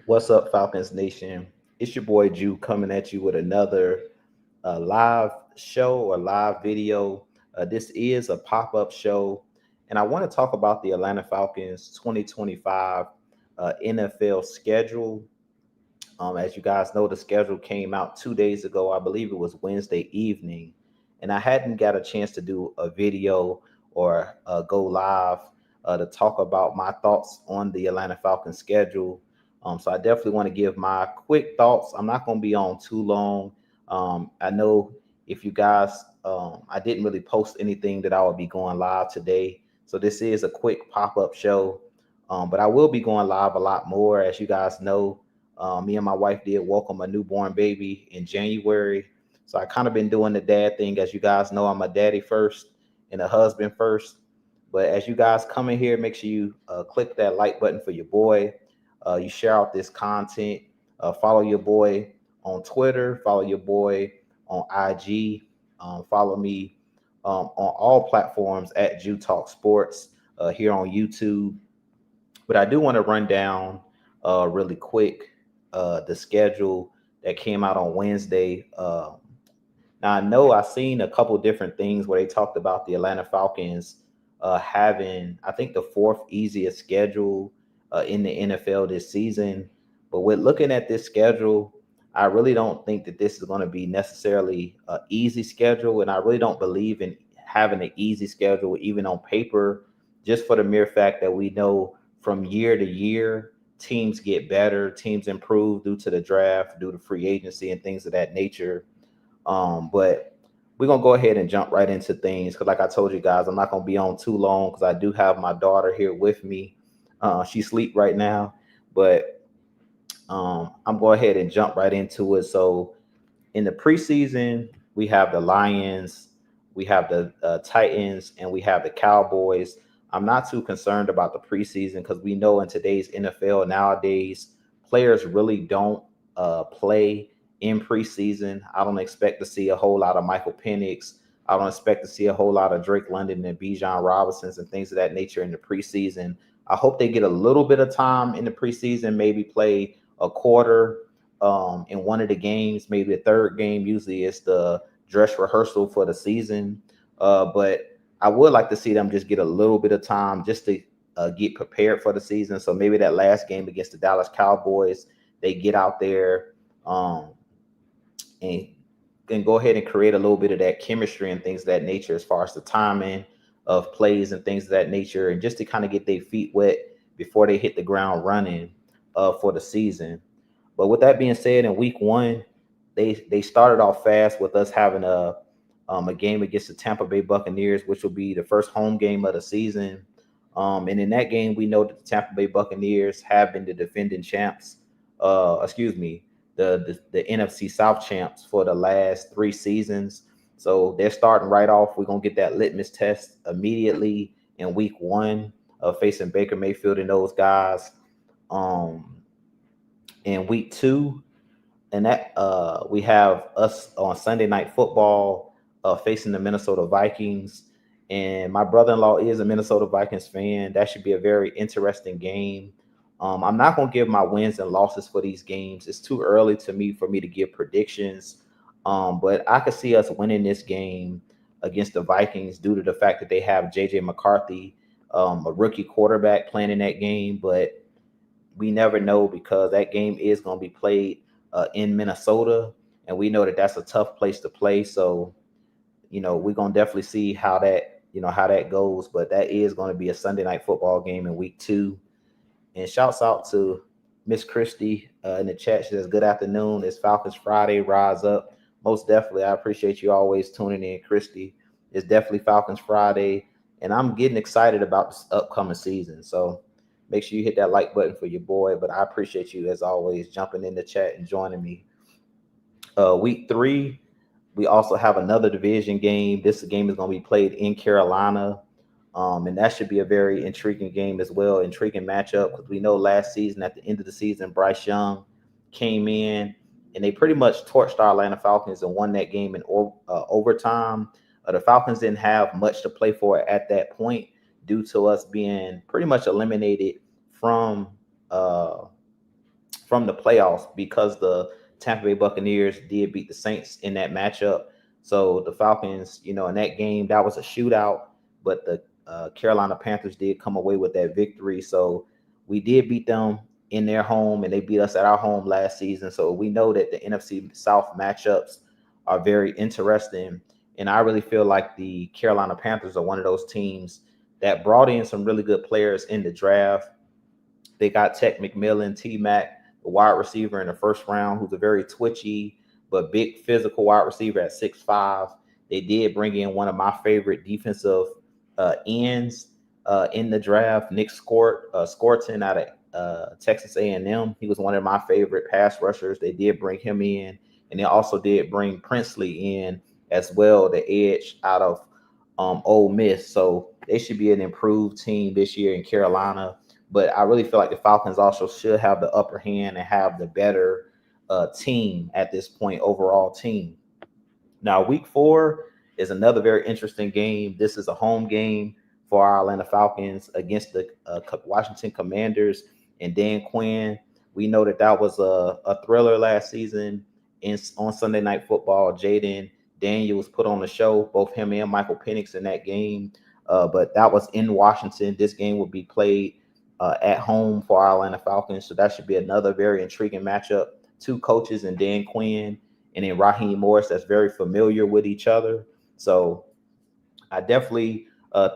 What's up, Falcons Nation? It's your boy Jew coming at you with another live show or live video. This is a pop up show, and I want to talk about the Atlanta Falcons 2025 NFL schedule. As you guys know, the schedule came out 2 days ago. I believe it was Wednesday evening, and I hadn't got a chance to do a video or go live to talk about my thoughts on the Atlanta Falcons schedule. So I definitely want to give my quick thoughts. I'm not going to be on too long. I know if you guys, I didn't really post anything that I would be going live today. So this is a quick pop up show. But I will be going live a lot more. As you guys know, me and my wife did welcome a newborn baby in January. So I kind of been doing the dad thing. As you guys know, I'm a daddy first and a husband first. But as you guys come in here, make sure you click that like button for your boy. You share out this content. Follow your boy on Twitter. Follow your boy on IG. Follow me on all platforms at Jew Talk Sports here on YouTube. But I do want to run down really quick the schedule that came out on Wednesday. Now I know I've seen a couple different things where they talked about the Atlanta Falcons having, I think, the fourth easiest schedule in the NFL this season. But with looking at this schedule, I really don't think that this is going to be necessarily an easy schedule, and I really don't believe in having an easy schedule even on paper, just for the mere fact that we know from year to year teams get better, teams improve due to the draft, due to free agency and things of that nature. But we're gonna go ahead and jump right into things because, like I told you guys, I'm not gonna be on too long because I do have my daughter here with me. She's asleep right now, but I'm going ahead and jump right into it. So in the preseason, we have the Lions, we have the Titans, and we have the Cowboys. I'm not too concerned about the preseason because we know in today's NFL nowadays, players really don't play in preseason. I don't expect to see a whole lot of Michael Penix. I don't expect to see a whole lot of Drake London and Bijan Robinsons and things of that nature in the preseason. I hope they get a little bit of time in the preseason, maybe play a quarter in one of the games, maybe the third game. Usually it's the dress rehearsal for the season. But I would like to see them just get a little bit of time just to get prepared for the season. So maybe that last game against the Dallas Cowboys, they get out there um, and go ahead and create a little bit of that chemistry and things of that nature as far as the timing of plays and things of that nature, and just to kind of get their feet wet before they hit the ground running for the season. But with that being said, in week one, they started off fast with us having a game against the Tampa Bay Buccaneers, which will be the first home game of the season. And in that game, we know that the Tampa Bay Buccaneers have been the defending champs. Excuse me, the NFC South champs for the last three seasons. So they're starting right off. We're gonna get that litmus test immediately in week one, facing Baker Mayfield and those guys. Um, in week two, and that we have us on Sunday Night Football facing the Minnesota Vikings. And my brother-in-law is a Minnesota Vikings fan. That should be a very interesting game. I'm not going to give my wins and losses for these games. It's too early to me for me to give predictions. But I could see us winning this game against the Vikings due to the fact that they have JJ McCarthy, a rookie quarterback, playing in that game. But we never know because that game is going to be played in Minnesota, and we know that that's a tough place to play. So, we're going to definitely see how that goes. But that is going to be a Sunday Night Football game in week two. And shouts out to Miss Christie in the chat. She says, "Good afternoon. It's Falcons Friday. Rise up." Most definitely. I appreciate you always tuning in, Christy. It's definitely Falcons Friday. And I'm getting excited about this upcoming season. So make sure you hit that like button for your boy. But I appreciate you, as always, jumping in the chat and joining me. Week three, we also have another division game. This game is going to be played in Carolina. And that should be a very intriguing game as well. Intriguing matchup because we know last season, at the end of the season, Bryce Young came in and they pretty much torched our Atlanta Falcons and won that game in overtime. The Falcons didn't have much to play for at that point due to us being pretty much eliminated from uh, from the playoffs because the Tampa Bay Buccaneers did beat the Saints in that matchup. So the Falcons, in that game, that was a shootout, but the Carolina Panthers did come away with that victory. So we did beat them in their home, and they beat us at our home last season. So we know that the NFC South matchups are very interesting. And I really feel like the Carolina Panthers are one of those teams that brought in some really good players in the draft. They got Tech McMillan, T Mac, the wide receiver in the first round, who's a very twitchy but big physical wide receiver at 6'5". They did bring in one of my favorite defensive ends in the draft, Nick Scorton out of Texas A&M. He was one of my favorite pass rushers. They did bring him in, and they also did bring Princely in as well, the edge out of Ole Miss. So they should be an improved team this year in Carolina. But I really feel like the Falcons also should have the upper hand and have the better team at this point, overall team. Now, week 4 is another very interesting game. This is a home game for our Atlanta Falcons against the Washington Commanders and Dan Quinn. We know that was a thriller last season on Sunday Night Football. Jaden Daniels put on the show, both him and Michael Penix in that game. But that was in Washington. This game will be played at home for our Atlanta Falcons. So that should be another very intriguing matchup. Two coaches and Dan Quinn and then Raheem Morris that's very familiar with each other. So I definitely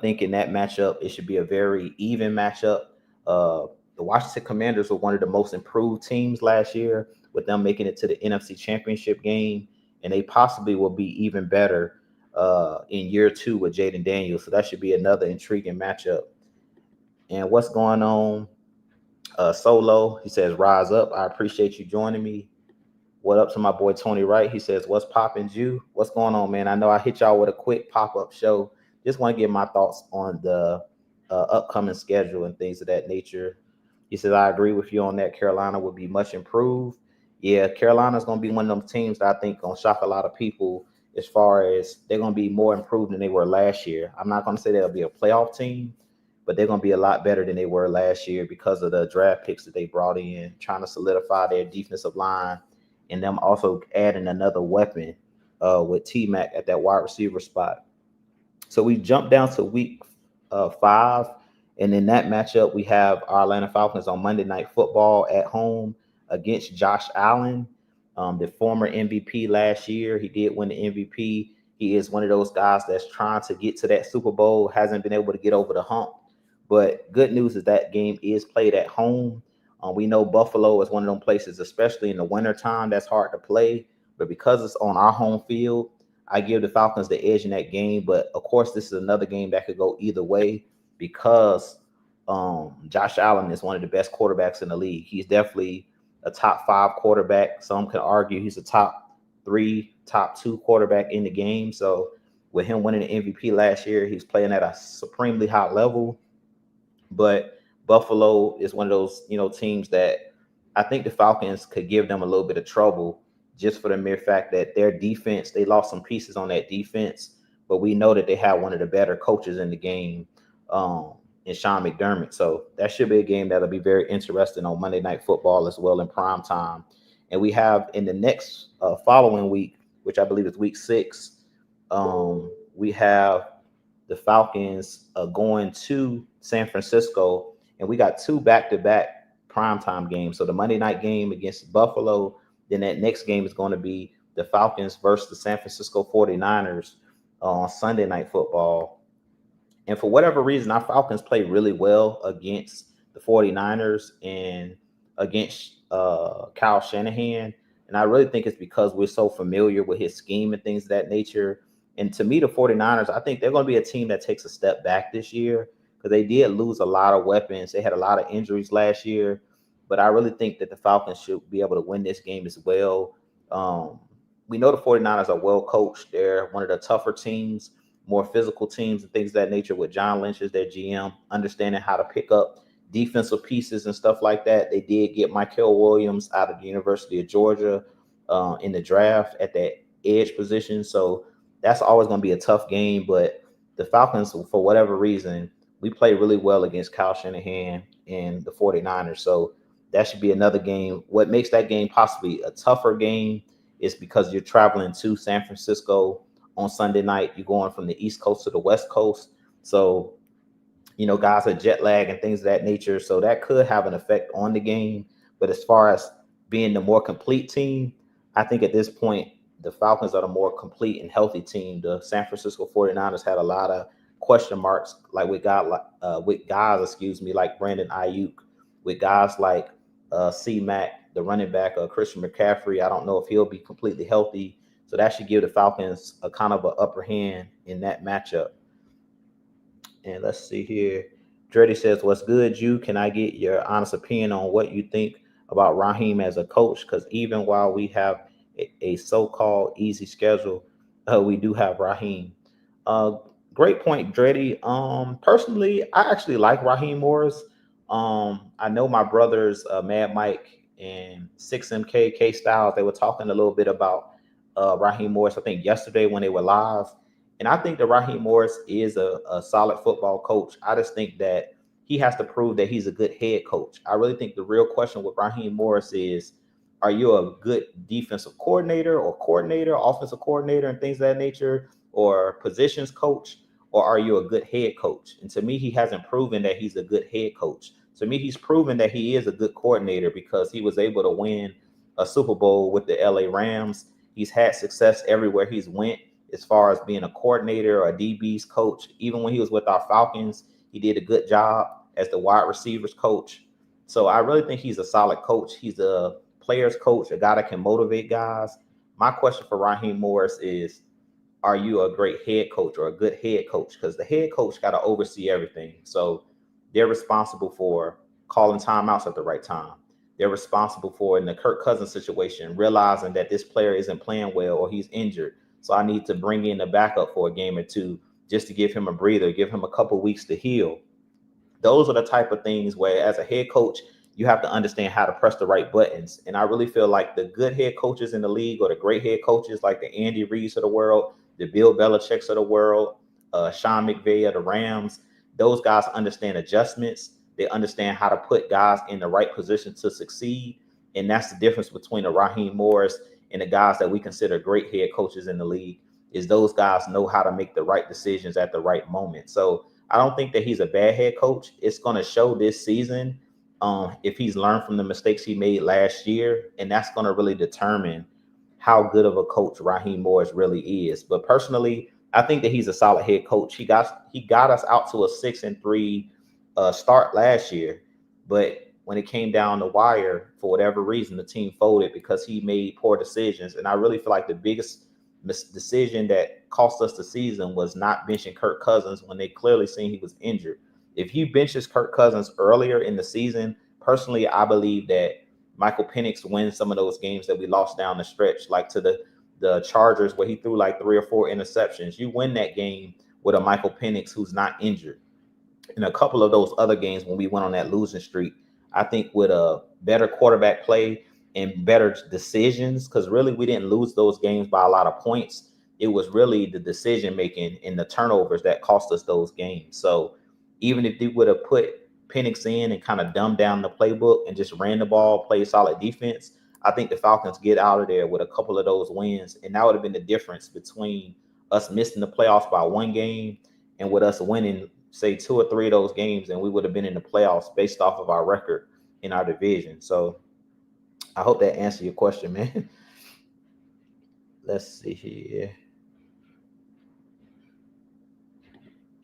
think in that matchup, it should be a very even matchup. The Washington Commanders were one of the most improved teams last year with them making it to the NFC Championship game, and they possibly will be even better in year 2 with Jaden Daniels. So that should be another intriguing matchup. And what's going on? Solo, he says, rise up. I appreciate you joining me. What up to my boy Tony Wright? He says, what's poppin', Jew? What's going on, man? I know I hit y'all with a quick pop-up show. Just want to get my thoughts on the upcoming schedule and things of that nature. He says, I agree with you on that. Carolina will be much improved. Yeah, Carolina's going to be one of them teams that I think going to shock a lot of people as far as they're going to be more improved than they were last year. I'm not going to say they'll be a playoff team, but they're going to be a lot better than they were last year because of the draft picks that they brought in, trying to solidify their defensive line, and them also adding another weapon with T-Mac at that wide receiver spot. So we jump down to week 5, and in that matchup, we have our Atlanta Falcons on Monday Night Football at home against Josh Allen, the former MVP last year. He did win the MVP. He is one of those guys that's trying to get to that Super Bowl, hasn't been able to get over the hump. But good news is that game is played at home. We know Buffalo is one of them places, especially in the wintertime, that's hard to play. But because it's on our home field, I give the Falcons the edge in that game. But, of course, this is another game that could go either way because Josh Allen is one of the best quarterbacks in the league. He's definitely a top 5 quarterback. Some can argue he's a top 3, top 2 quarterback in the game. So with him winning the MVP last year, he's playing at a supremely high level. But Buffalo is one of those, teams that I think the Falcons could give them a little bit of trouble just for the mere fact that their defense, they lost some pieces on that defense, but we know that they have one of the better coaches in the game in Sean McDermott. So that should be a game that'll be very interesting on Monday Night Football as well in prime time. And we have in the next following week, which I believe is week 6, we have the Falcons going to San Francisco, and we got 2 back-to-back primetime games. So the Monday night game against Buffalo, then that next game is going to be the Falcons versus the San Francisco 49ers on Sunday Night Football. And for whatever reason, our Falcons play really well against the 49ers and against Kyle Shanahan. And I really think it's because we're so familiar with his scheme and things of that nature. And to me, the 49ers, I think they're going to be a team that takes a step back this year because they did lose a lot of weapons. They had a lot of injuries last year. But I really think that the Falcons should be able to win this game as well. We know the 49ers are well coached. They're one of the tougher teams, more physical teams and things of that nature with John Lynch as their GM, understanding how to pick up defensive pieces and stuff like that. They did get Michael Williams out of the University of Georgia in the draft at that edge position. So that's always going to be a tough game. But the Falcons, for whatever reason, we play really well against Kyle Shanahan and the 49ers. So That should be another game. What makes that game possibly a tougher game is because you're traveling to San Francisco on Sunday night. You're going from the East Coast to the West Coast. So, guys are jet lag and things of that nature. So that could have an effect on the game. But as far as being the more complete team, I think at this point, the Falcons are the more complete and healthy team. The San Francisco 49ers had a lot of question marks, like with guys, like Brandon Ayuk, with guys like C Mac, the running back, Christian McCaffrey. I don't know if he'll be completely healthy. So that should give the Falcons a kind of an upper hand in that matchup. And let's see here. Dreddy says, "What's good, you? Can I get your honest opinion on what you think about Raheem as a coach? Because even while we have a so-called easy schedule, we do have Raheem." Uh, Great point, Dreddy. Personally, I actually like Raheem Morris. I know my brothers, Mad Mike and 6MK K Styles, they were talking a little bit about Raheem Morris, I think yesterday when they were live. And I think that Raheem Morris is a solid football coach. I just think that he has to prove that he's a good head coach. I really think the real question with Raheem Morris is, are you a good defensive coordinator, offensive coordinator, and things of that nature, or positions coach, or are you a good head coach? And to me, he hasn't proven that he's a good head coach. To me, he's proven that he is a good coordinator because he was able to win a Super Bowl with the LA Rams. He's had success everywhere he's went as far as being a coordinator or a DB's coach. Even when he was with our Falcons, he did a good job as the wide receivers coach. So I really think he's a solid coach. He's a players coach, a guy that can motivate guys. My question for Raheem Morris is, are you a great head coach or a good head coach? Because the head coach got to oversee everything. So they're responsible for calling timeouts at the right time. They're responsible for, in the Kirk Cousins situation, realizing that this player isn't playing well or he's injured. So I need to bring in a backup for a game or two just to give him a breather, give him a couple weeks to heal. Those are the type of things where, as a head coach, you have to understand how to press the right buttons. And I really feel like the good head coaches in the league, or the great head coaches like the Andy Reid's of the world, the Bill Belichick's of the world, Sean McVay of the Rams, those guys understand adjustments. They understand how to put guys in the right position to succeed. And that's the difference between a Raheem Morris and the guys that we consider great head coaches in the league, is those guys know how to make the right decisions at the right moment. So I don't think that he's a bad head coach. It's going to show this season if he's learned from the mistakes he made last year, and that's going to really determine how good of a coach Raheem Morris really is. But personally, I think that he's a solid head coach. He got us out to a 6-3 start last year, but when it came down the wire, for whatever reason, the team folded because he made poor decisions. And I really feel like the biggest decision that cost us the season was not benching Kirk Cousins when they clearly seen he was injured. If he benches Kirk Cousins earlier in the season, personally, I believe that Michael Penix wins some of those games that we lost down the stretch, like to the Chargers where he threw like 3 or 4 interceptions. You win that game with a Michael Penix who's not injured. In a couple of those other games when we went on that losing streak, I think with a better quarterback play and better decisions, because really we didn't lose those games by a lot of points. It was really the decision making and the turnovers that cost us those games. So even if they would have put Penix in and kind of dumbed down the playbook and just ran the ball, played solid defense, I think the Falcons get out of there with a couple of those wins. And that would have been the difference between us missing the playoffs by one game and with us winning, say, 2 or 3 of those games, and we would have been in the playoffs based off of our record in our division. So I hope that answered your question, man. Let's see here.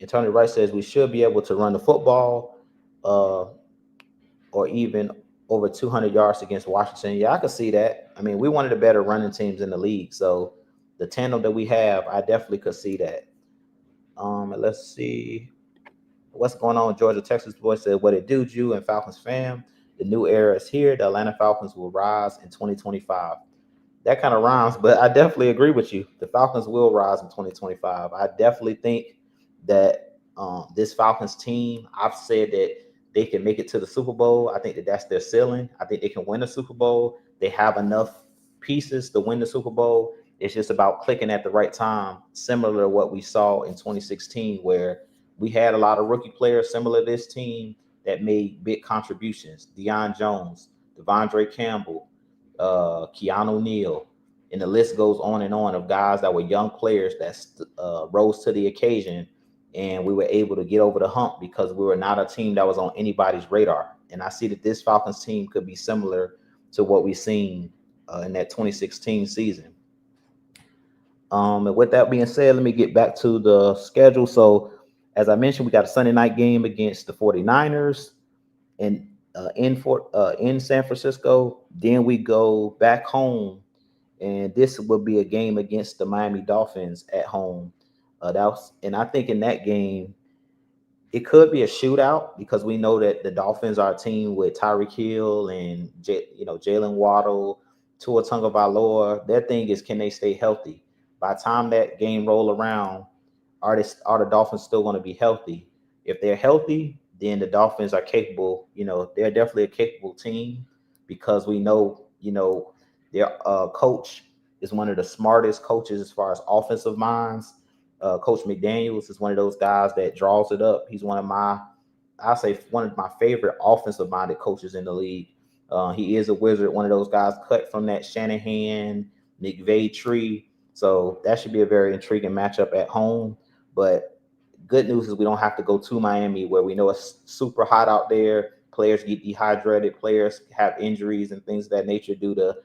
And Tony Rice says we should be able to run the football or even over 200 yards against Washington. Yeah, I could see that. I mean, we're one of the better running teams in the league. So the tandem that we have, I definitely could see that. Let's see. What's going on? Georgia, Texas boy said, "What it do, Jew and Falcons fam? The new era is here. The Atlanta Falcons will rise in 2025." That kind of rhymes, but I definitely agree with you. The Falcons will rise in 2025. I definitely think that this Falcons team, I've said that they can make it to the Super Bowl. I think that that's their ceiling. I think they can win the Super Bowl. They have enough pieces to win the Super Bowl. It's just about clicking at the right time, similar to what we saw in 2016, where we had a lot of rookie players similar to this team that made big contributions. Deion Jones, Devondre Campbell, Keanu Neal, and the list goes on of guys that were young players that rose to the occasion, and we were able to get over the hump because we were not a team that was on anybody's radar. And I see that this Falcons team could be similar to what we've seen in that 2016 season. And with that being said, let me get back to the schedule. So, as I mentioned, we got a Sunday night game against the 49ers in in San Francisco. Then we go back home, and this will be a game against the Miami Dolphins at home. And I think in that game it could be a shootout because we know that the Dolphins are a team with Tyreek Hill and Jalen Waddle, Tua Tagovailoa. Their thing is, can they stay healthy? By the time that game roll around, are the Dolphins still going to be healthy? If they're healthy, then the Dolphins are capable. They're definitely a capable team because we know, their coach is one of the smartest coaches as far as offensive minds. Coach McDaniels is one of those guys that draws it up. He's I say one of my favorite offensive minded coaches in the league. He is a wizard, one of those guys cut from that Shanahan, McVay tree. So that should be a very intriguing matchup at home. But good news is we don't have to go to Miami where we know it's super hot out there. Players get dehydrated, players have injuries and things of that nature due to,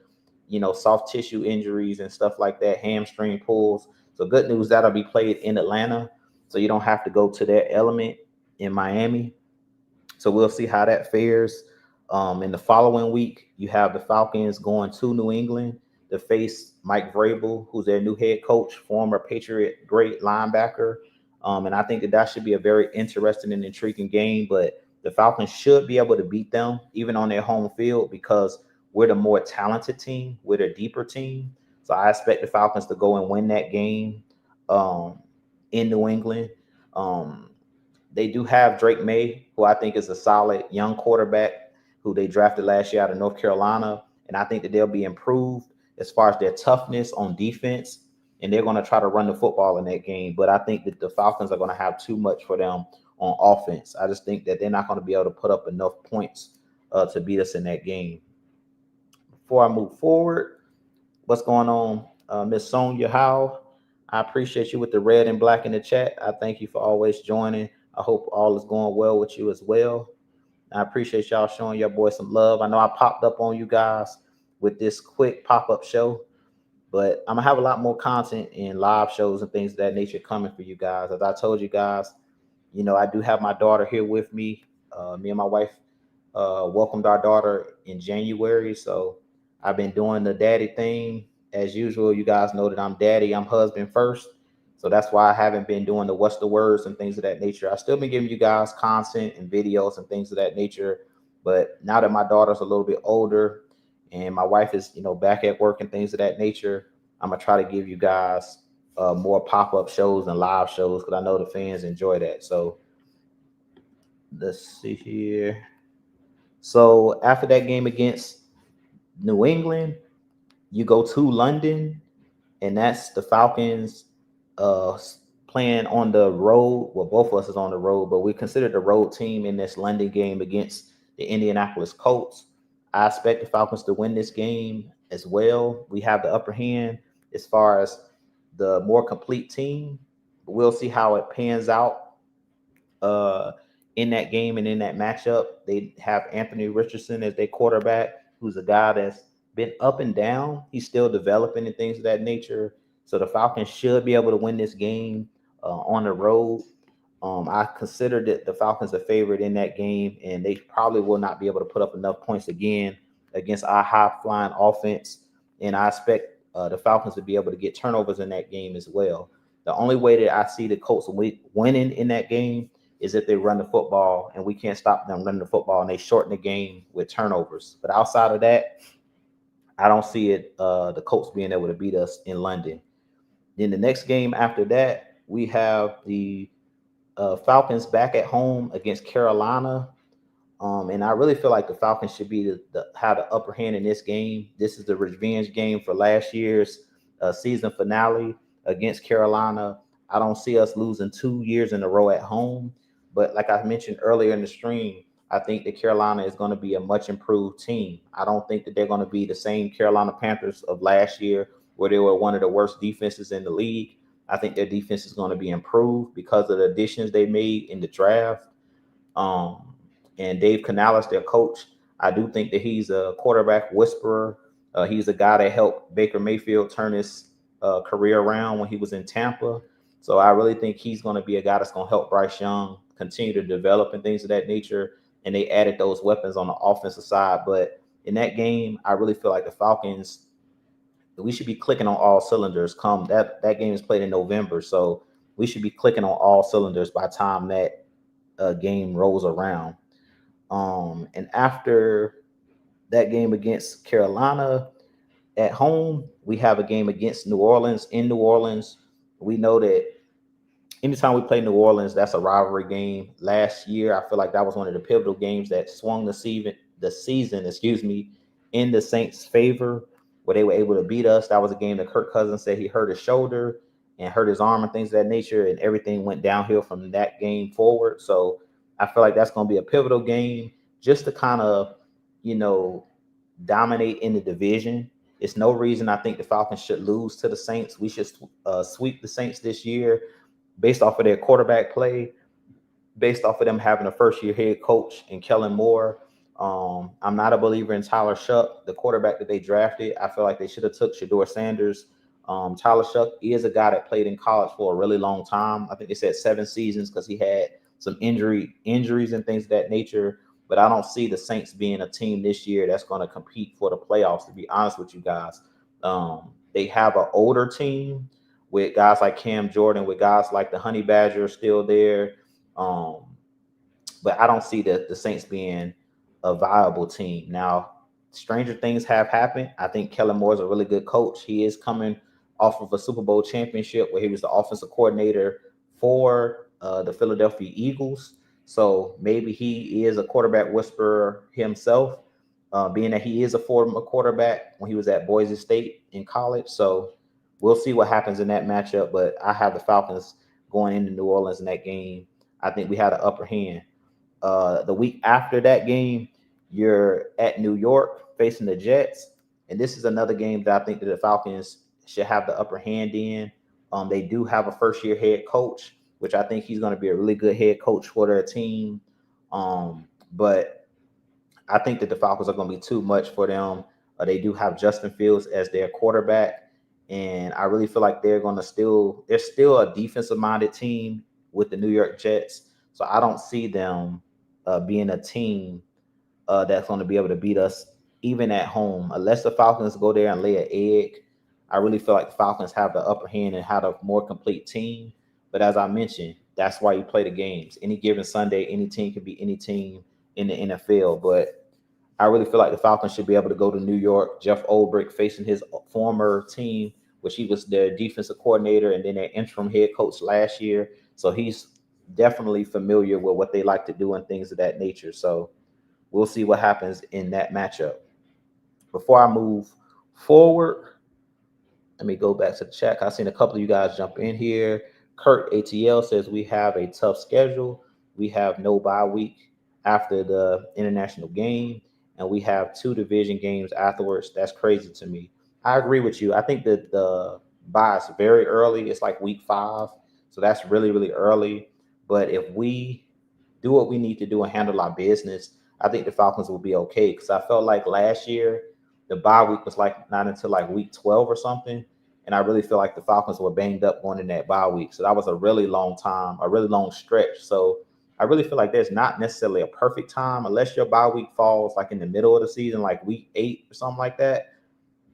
soft tissue injuries and stuff like that, hamstring pulls. So good news, that'll be played in Atlanta. So you don't have to go to their element in Miami. So we'll see how that fares. In the following week, you have the Falcons going to New England to face Mike Vrabel, who's their new head coach, former Patriot great linebacker. And I think that should be a very interesting and intriguing game. But the Falcons should be able to beat them, even on their home field, because we're the more talented team. We're the deeper team. So I expect the Falcons to go and win that game in New England. They do have Drake May, who I think is a solid young quarterback who they drafted last year out of North Carolina. And I think that they'll be improved as far as their toughness on defense. And they're going to try to run the football in that game. But I think that the Falcons are going to have too much for them on offense. I just think that they're not going to be able to put up enough points to beat us in that game. Before I move forward, what's going on, Miss Sonia Howe? I appreciate you with the red and black in the chat. I thank you for always joining. I hope all is going well with you as well. I appreciate y'all showing your boy some love. I know I popped up on you guys with this quick pop-up show, but I'm gonna have a lot more content and live shows and things of that nature coming for you guys. As I told you guys, I do have my daughter here with me. Me and my wife welcomed our daughter in January, so I've been doing the daddy thing as usual. You guys know that I'm daddy, I'm husband first. So that's why I haven't been doing the what's the words and things of that nature. I still been giving you guys content and videos and things of that nature. But now that my daughter's a little bit older and my wife is, back at work and things of that nature, I'm gonna try to give you guys more pop-up shows and live shows because I know the fans enjoy that. So let's see here. So after that game against New England, you go to London, and that's the Falcons playing on the road. Well, both of us is on the road, but we consider the road team in this London game against the Indianapolis Colts. I expect the Falcons to win this game as well. We have the upper hand as far as the more complete team. We'll see how it pans out in that game and in that matchup. They have Anthony Richardson as their quarterback, who's a guy that's been up and down. He's still developing and things of that nature. So the Falcons should be able to win this game on the road. I consider that the Falcons a favorite in that game, and they probably will not be able to put up enough points again against our high-flying offense. And I expect the Falcons to be able to get turnovers in that game as well. The only way that I see the Colts winning in that game is if they run the football, and we can't stop them running the football, and they shorten the game with turnovers. But outside of that, I don't see it, the Colts being able to beat us in London. Then the next game after that, we have the Falcons back at home against Carolina. And I really feel like the Falcons should be have the upper hand in this game. This is the revenge game for last year's season finale against Carolina. I don't see us losing 2 years in a row at home. But like I mentioned earlier in the stream, I think that Carolina is going to be a much improved team. I don't think that they're going to be the same Carolina Panthers of last year, where they were one of the worst defenses in the league. I think their defense is going to be improved because of the additions they made in the draft. Um, and Dave Canales, their coach, I do think that he's a quarterback whisperer. He's a guy that helped Baker Mayfield turn his career around when he was in Tampa. So I really think he's going to be a guy that's going to help Bryce Young continue to develop and things of that nature. And they added those weapons on the offensive side. But in that game, I really feel like the Falcons, we should be clicking on all cylinders. Come that game is played in November, so we should be clicking on all cylinders by the time that game rolls around. And after that game against Carolina at home, we have a game against New Orleans in New Orleans. We know that anytime we play New Orleans, that's a rivalry game. Last year, I feel like that was one of the pivotal games that swung the season, in the Saints' favor, where they were able to beat us. That was a game that Kirk Cousins said he hurt his shoulder and hurt his arm and things of that nature, and everything went downhill from that game forward. So I feel like that's going to be a pivotal game just to kind of, you know, dominate in the division. It's no reason I think the Falcons should lose to the Saints. We should sweep the Saints this year based off of their quarterback play, based off of them having a first-year head coach in Kellen Moore. I'm not a believer in Tyler Shuck, the quarterback that they drafted. I feel like they should have took Shador Sanders. Tyler Shuck is a guy that played in college for a really long time. I think they said 7 seasons because he had some injuries and things of that nature. But I don't see the Saints being a team this year that's going to compete for the playoffs, to be honest with you guys. They have an older team with guys like Cam Jordan, with guys like the Honey Badger still there. Um, but I don't see the Saints being a viable team. Now, stranger things have happened. I think Kellen Moore is a really good coach. He is coming off of a Super Bowl championship where he was the offensive coordinator for the Philadelphia Eagles. So maybe he is a quarterback whisperer himself, being that he is a former quarterback when he was at Boise State in college. So we'll see what happens in that matchup. But I have the Falcons going into New Orleans in that game. I think we had an upper hand. The week after that game, you're at New York facing the Jets, and this is another game that I think that the Falcons should have the upper hand in. They do have a first-year head coach, which I think he's going to be a really good head coach for their team. But I think that the Falcons are going to be too much for them. They do have Justin Fields as their quarterback, and I really feel like they're still a defensive-minded team with the New York Jets. So I don't see them being a team that's going to be able to beat us even at home. Unless the Falcons go there and lay an egg, I really feel like the Falcons have the upper hand and have a more complete team. But as I mentioned, that's why you play the games. Any given Sunday, any team can be any team in the NFL. But I really feel like the Falcons should be able to go to New York. Jeff Ulbrich facing his former team, which he was their defensive coordinator and then their interim head coach last year. So he's definitely familiar with what they like to do and things of that nature. So we'll see what happens in that matchup. Before I move forward, let me go back to the chat. I've seen a couple of you guys jump in here. Kurt ATL says we have a tough schedule. We have no bye week after the international game, and we have 2 division games afterwards. That's crazy to me. I agree with you. I think that the bye is very early. It's like week 5. So that's really, really early. But if we do what we need to do and handle our business, I think the Falcons will be okay. Because I felt like last year, the bye week was like not until like week 12 or something. And I really feel like the Falcons were banged up going in that bye week. So that was a really long time, a really long stretch. So I really feel like there's not necessarily a perfect time unless your bye week falls like in the middle of the season, like week 8 or something like that.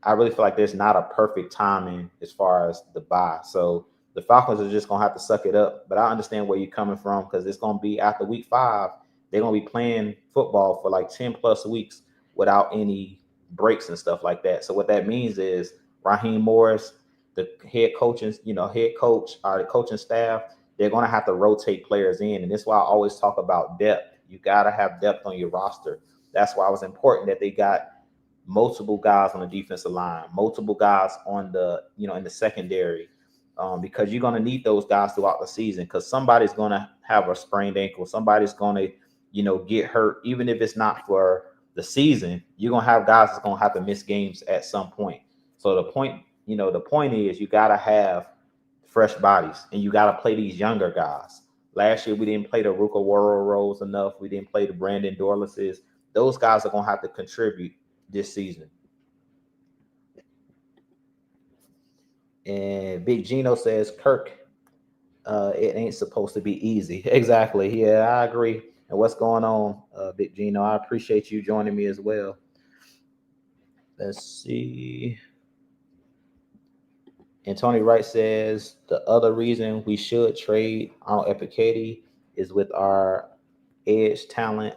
I really feel like there's not a perfect timing as far as the bye. So the Falcons are just going to have to suck it up. But I understand where you're coming from because it's going to be after week 5, they're going to be playing football for like 10 plus weeks without any breaks and stuff like that. So what that means is Raheem Morris, the head coach, or the coaching staff, they're going to have to rotate players in. And this is why I always talk about depth. You got to have depth on your roster. That's why it was important that they got multiple guys on the defensive line, multiple guys on the, in the secondary, because you're going to need those guys throughout the season because somebody's going to have a sprained ankle. Somebody's going to, get hurt, even if it's not for the season, you're gonna have guys that's gonna have to miss games at some point. So the point is you gotta have fresh bodies and you gotta play these younger guys. Last year we didn't play the Ruka Rose enough. We didn't play the Brandon Dorlances. Those guys are gonna have to contribute this season. And Big Gino says, Kirk, it ain't supposed to be easy. Exactly. Yeah, I agree. And what's going on, Big Gino? I appreciate you joining me as well. Let's see. And Tony Wright says the other reason we should trade on Epicadi is with our edge talent,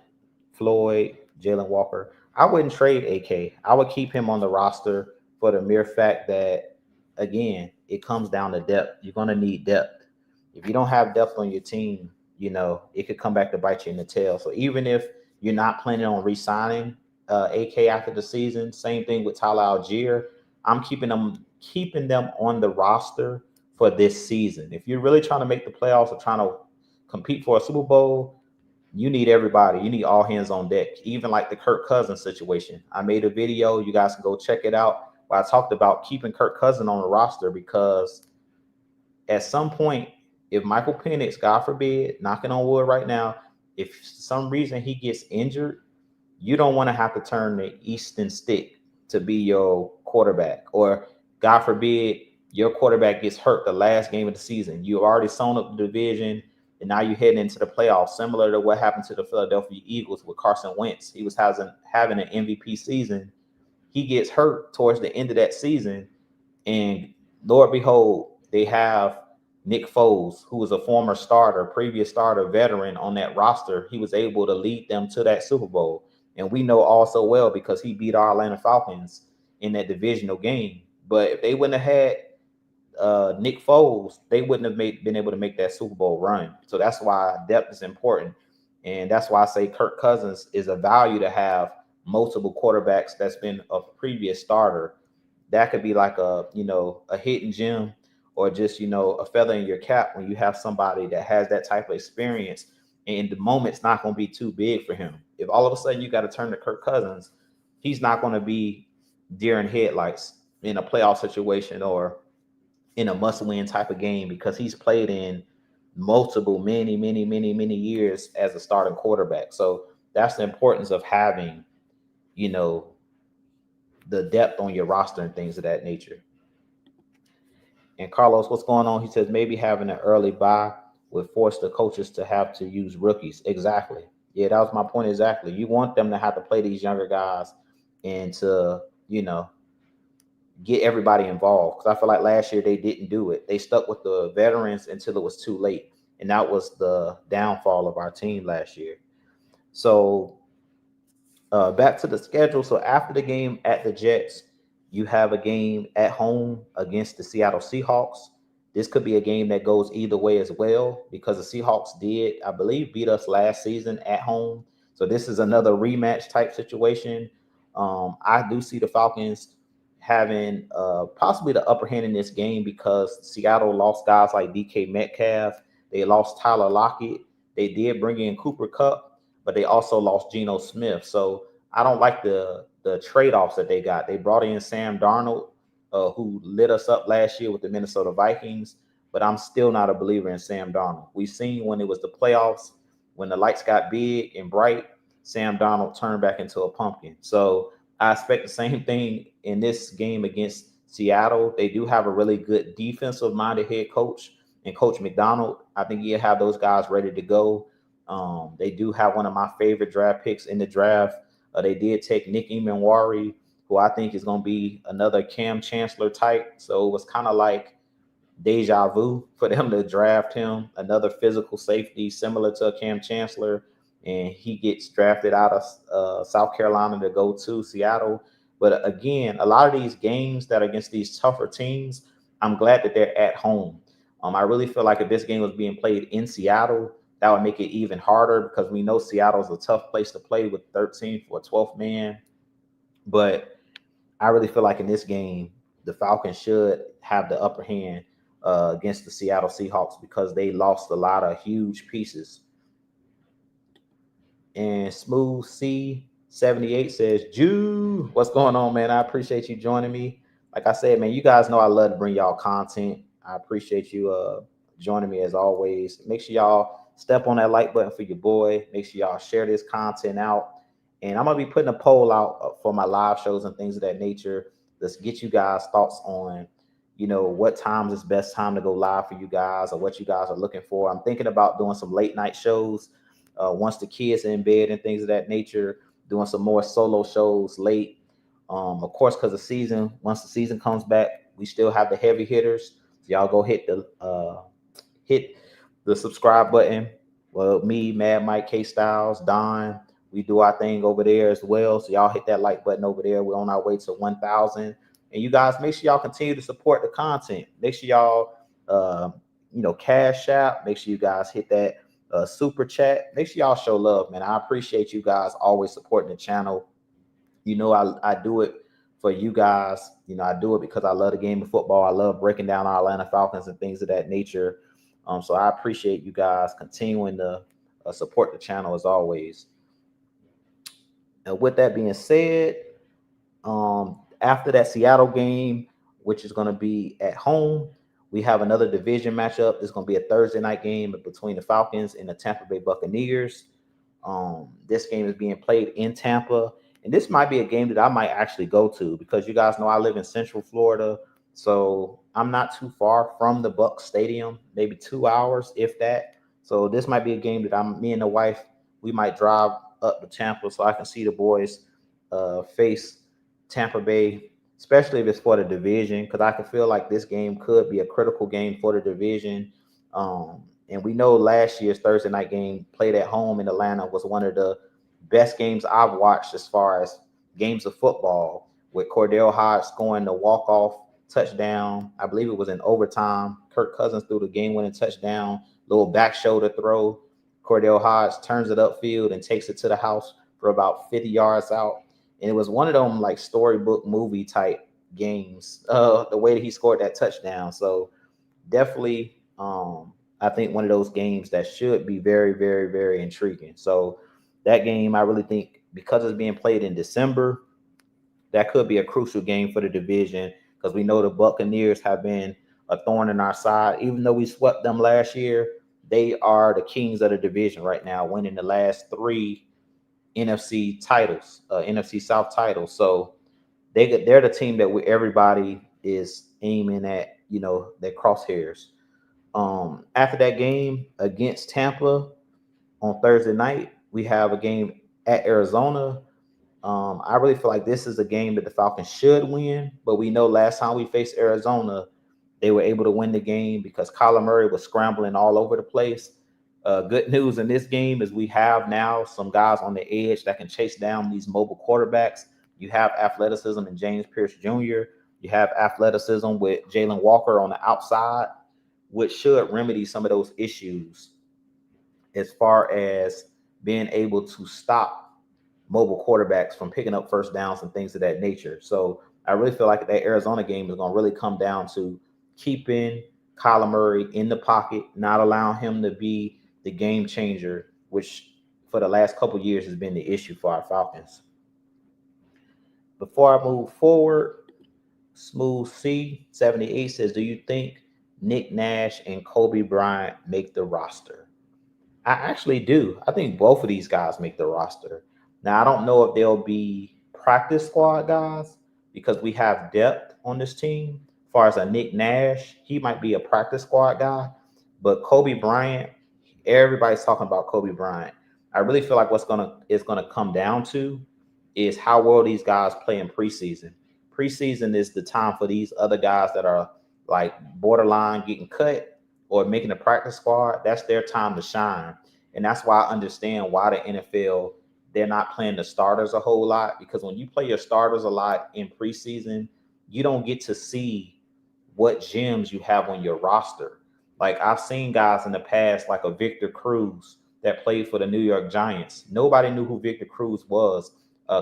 Floyd, Jalen Walker. I wouldn't trade AK. I would keep him on the roster for the mere fact that, again, it comes down to depth. You're going to need depth. If you don't have depth on your team, it could come back to bite you in the tail. So even if you're not planning on re-signing AK after the season, same thing with Tyler Algier. I'm keeping them on the roster for this season. If you're really trying to make the playoffs or trying to compete for a Super Bowl, you need everybody. You need all hands on deck. Even like the Kirk Cousins situation. I made a video. You guys can go check it out. Where I talked about keeping Kirk Cousins on the roster because at some point, if Michael Penix, God forbid, knocking on wood right now, if for some reason he gets injured, you don't want to have to turn the Easton Stick to be your quarterback. Or God forbid, your quarterback gets hurt the last game of the season. You already sewn up the division, and now you're heading into the playoffs, similar to what happened to the Philadelphia Eagles with Carson Wentz. He was having an MVP season. He gets hurt towards the end of that season, and Lord behold, they have Nick Foles, who was a former starter, previous starter, veteran on that roster. He was able to lead them to that Super Bowl. And we know also well because he beat our Atlanta Falcons in that divisional game. But if they wouldn't have had Nick Foles, they wouldn't have been able to make that Super Bowl run. So that's why depth is important. And that's why I say Kirk Cousins is a value to have multiple quarterbacks that's been a previous starter. That could be like a hidden gem or just, a feather in your cap when you have somebody that has that type of experience and the moment's not going to be too big for him. If all of a sudden you got to turn to Kirk Cousins, he's not going to be deer in headlights in a playoff situation or in a must-win type of game because he's played in multiple, many years as a starting quarterback. So that's the importance of having, the depth on your roster and things of that nature. And Carlos, what's going on? He says maybe having an early bye would force the coaches to have to use rookies. Exactly. Yeah, that was my point exactly. You want them to have to play these younger guys and to, get everybody involved. Because I feel like last year they didn't do it. They stuck with the veterans until it was too late. And that was the downfall of our team last year. So back to the schedule. So after the game at the Jets, you have a game at home against the Seattle Seahawks. This could be a game that goes either way as well because the Seahawks did, I believe, beat us last season at home. So this is another rematch type situation. I do see the Falcons having possibly the upper hand in this game because Seattle lost guys like DK Metcalf. They lost Tyler Lockett. They did bring in Cooper Kupp, but they also lost Geno Smith. So I don't like the trade-offs that they got. They brought in Sam Darnold, who lit us up last year with the Minnesota Vikings, but I'm still not a believer in Sam Darnold. We've seen when it was the playoffs, when the lights got big and bright, Sam Darnold turned back into a pumpkin. So I expect the same thing in this game against Seattle. They do have a really good defensive-minded head coach, and Coach McDonald. I think he'll have those guys ready to go. They do have one of my favorite draft picks in the draft. They did take Nick Emanwari, who I think is going to be another Cam Chancellor type. So it was kind of like deja vu for them to draft him, another physical safety similar to Cam Chancellor. And he gets drafted out of South Carolina to go to Seattle. But again, a lot of these games that are against these tougher teams, I'm glad that they're at home. I really feel like if this game was being played in Seattle, that would make it even harder because we know Seattle's a tough place to play with 13th or 12th man. But I really feel like in this game, the Falcons should have the upper hand against the Seattle Seahawks because they lost a lot of huge pieces. And Smooth C78 says, Jew, what's going on, man? I appreciate you joining me. Like I said, man, you guys know I love to bring y'all content. I appreciate you joining me as always. Make sure y'all step on that like button for your boy. Make sure y'all share this content out. And I'm gonna be putting a poll out for my live shows and things of that nature. Let's get you guys thoughts on, what times is best time to go live for you guys or what you guys are looking for. I'm thinking about doing some late night shows once the kids are in bed and things of that nature, doing some more solo shows late. Of course, because once the season comes back, we still have the heavy hitters. So y'all go hit the subscribe button. Well, me, Mad Mike, K Styles, Don, we do our thing over there as well. So y'all hit that like button over there. We're on our way to 1,000. And you guys, make sure y'all continue to support the content. Make sure y'all, cash out. Make sure you guys hit that super chat. Make sure y'all show love, man. I appreciate you guys always supporting the channel. I do it for you guys. I do it because I love the game of football. I love breaking down our Atlanta Falcons and things of that nature. So I appreciate you guys continuing to support the channel as always. And with that being said, after that Seattle game, which is going to be at home, we have another division matchup. It's going to be a Thursday night game between the Falcons and the Tampa Bay Buccaneers. This game is being played in Tampa, and this might be a game that I might actually go to because you guys know I live in Central Florida, so I'm not too far from the Bucs Stadium, maybe 2 hours, if that. So this might be a game that me and the wife, we might drive up to Tampa so I can see the boys face Tampa Bay, especially if it's for the division, because I can feel like this game could be a critical game for the division. And we know last year's Thursday night game played at home in Atlanta was one of the best games I've watched as far as games of football, with Cordell Hodge scoring the walk-off touchdown. I believe it was in overtime. Kirk Cousins threw the game-winning touchdown, little back shoulder throw. Cordell Hodge turns it upfield and takes it to the house for about 50 yards out. And it was one of them like storybook movie type games, the way that he scored that touchdown. So definitely, I think one of those games that should be very, very, very intriguing. So that game, I really think because it's being played in December, that could be a crucial game for the division because we know the Buccaneers have been a thorn in our side. Even though we swept them last year, they are the kings of the division right now, winning the last 3 NFC titles, NFC South titles. So they're the team that everybody is aiming at, their crosshairs. After that game against Tampa on Thursday night, we have a game at Arizona. I really feel like this is a game that the Falcons should win, but we know last time we faced Arizona, they were able to win the game because Kyler Murray was scrambling all over the place. Good news in this game is we have now some guys on the edge that can chase down these mobile quarterbacks. You have athleticism in James Pierce Jr. You have athleticism with Jalen Walker on the outside, which should remedy some of those issues as far as being able to stop mobile quarterbacks from picking up first downs and things of that nature. So I really feel like that Arizona game is going to really come down to keeping Kyler Murray in the pocket, not allowing him to be the game changer, which for the last couple of years has been the issue for our Falcons. Before I move forward, Smooth C78 says, do you think Nick Nash and Kobe Bryant make the roster? I actually do. I think both of these guys make the roster. Now, I don't know if they'll be practice squad guys because we have depth on this team. As far as a Nick Nash, he might be a practice squad guy. But Kobe Bryant, everybody's talking about Kobe Bryant. I really feel like it's gonna come down to is how well these guys play in preseason. Preseason is the time for these other guys that are like borderline getting cut or making the practice squad. That's their time to shine. And that's why I understand why the NFL, they're not playing the starters a whole lot, because when you play your starters a lot in preseason, you don't get to see what gems you have on your roster. Like I've seen guys in the past, like a Victor Cruz that played for the New York Giants. Nobody knew who Victor Cruz was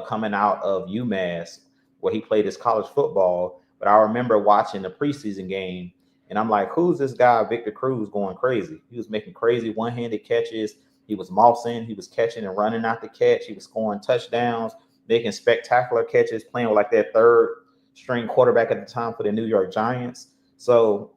coming out of UMass, where he played his college football. But I remember watching the preseason game, and I'm like, who's this guy, Victor Cruz, going crazy? He was making crazy one-handed catches. He was mossing, he was catching and running out the catch, he was scoring touchdowns, making spectacular catches, playing with like that third string quarterback at the time for the New York Giants. So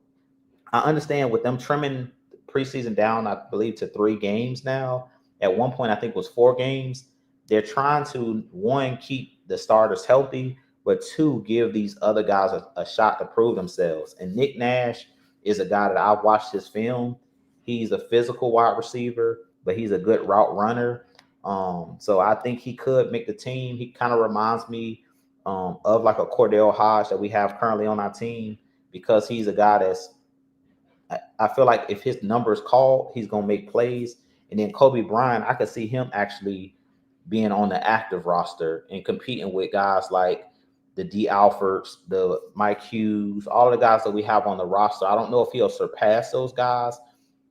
I understand with them trimming preseason down, I believe, to 3 games now. At one point, I think it was 4 games. They're trying to, one, keep the starters healthy, but two, give these other guys a shot to prove themselves. And Nick Nash is a guy that I've watched his film. He's a physical wide receiver, but he's a good route runner. So I think he could make the team. He kind of reminds me of like a Cordell Hodge that we have currently on our team, because he's a guy that's, I feel like if his number is called, he's gonna make plays. And then Kobe Bryant, I could see him actually being on the active roster and competing with guys like the D Alfords, the Mike Hughes, all the guys that we have on the roster. I don't know if he'll surpass those guys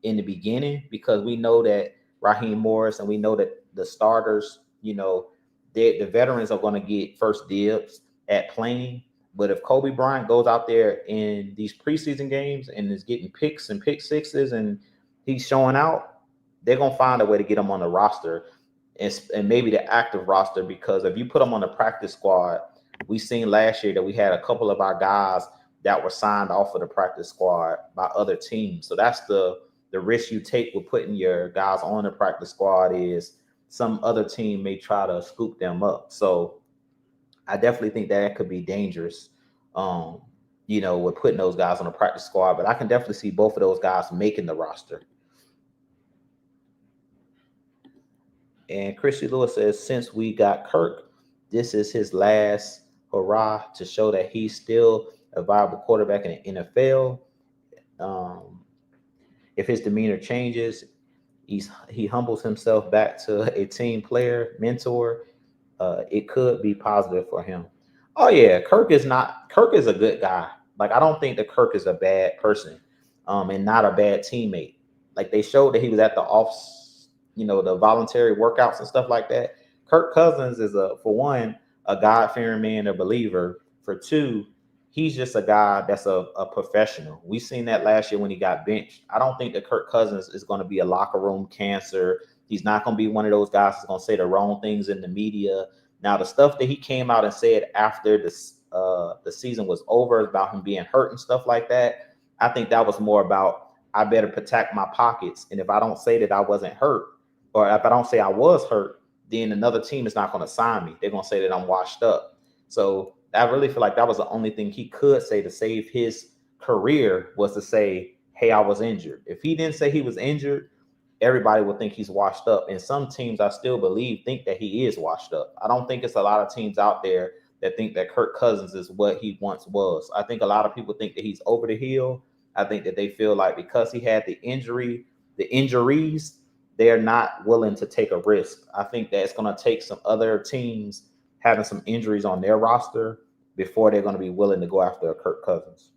in the beginning, because we know that Raheem Morris and we know that the starters, the veterans are going to get first dibs at playing. But if Kobe Bryant goes out there in these preseason games and is getting picks and pick sixes and he's showing out, they're going to find a way to get him on the roster and maybe the active roster, because if you put him on the practice squad, we seen last year that we had a couple of our guys that were signed off of the practice squad by other teams. So that's the risk you take with putting your guys on the practice squad, is some other team may try to scoop them up. So I definitely think that could be dangerous, with putting those guys on the practice squad. But I can definitely see both of those guys making the roster. And Christy Lewis says, since we got Kirk, this is his last hurrah to show that he's still a viable quarterback in the NFL. If his demeanor changes, he humbles himself back to a team player, mentor, it could be positive for him. Oh yeah, Kirk is a good guy. Like, I don't think that Kirk is a bad person, and not a bad teammate. Like, they showed that he was at the the voluntary workouts and stuff like that. Kirk Cousins is, for one, a God-fearing man, a believer. For two, he's just a guy that's a professional. We seen that last year when he got benched. I don't think that Kirk Cousins is going to be a locker room cancer. He's not going to be one of those guys that's going to say the wrong things in the media. Now, the stuff that he came out and said after the season was over about him being hurt and stuff like that, I think that was more about, I better protect my pockets. And if I don't say that I wasn't hurt, or if I don't say I was hurt, then another team is not going to sign me. They're going to say that I'm washed up. So I really feel like that was the only thing he could say to save his career, was to say, hey, I was injured. If he didn't say he was injured, everybody would think he's washed up. And some teams, I still believe, think that he is washed up. I don't think it's a lot of teams out there that think that Kirk Cousins is what he once was. I think a lot of people think that he's over the hill. I think that they feel like because he had the injuries, they're not willing to take a risk. I think that it's going to take some other teams having some injuries on their roster before they're going to be willing to go after a Kirk Cousins.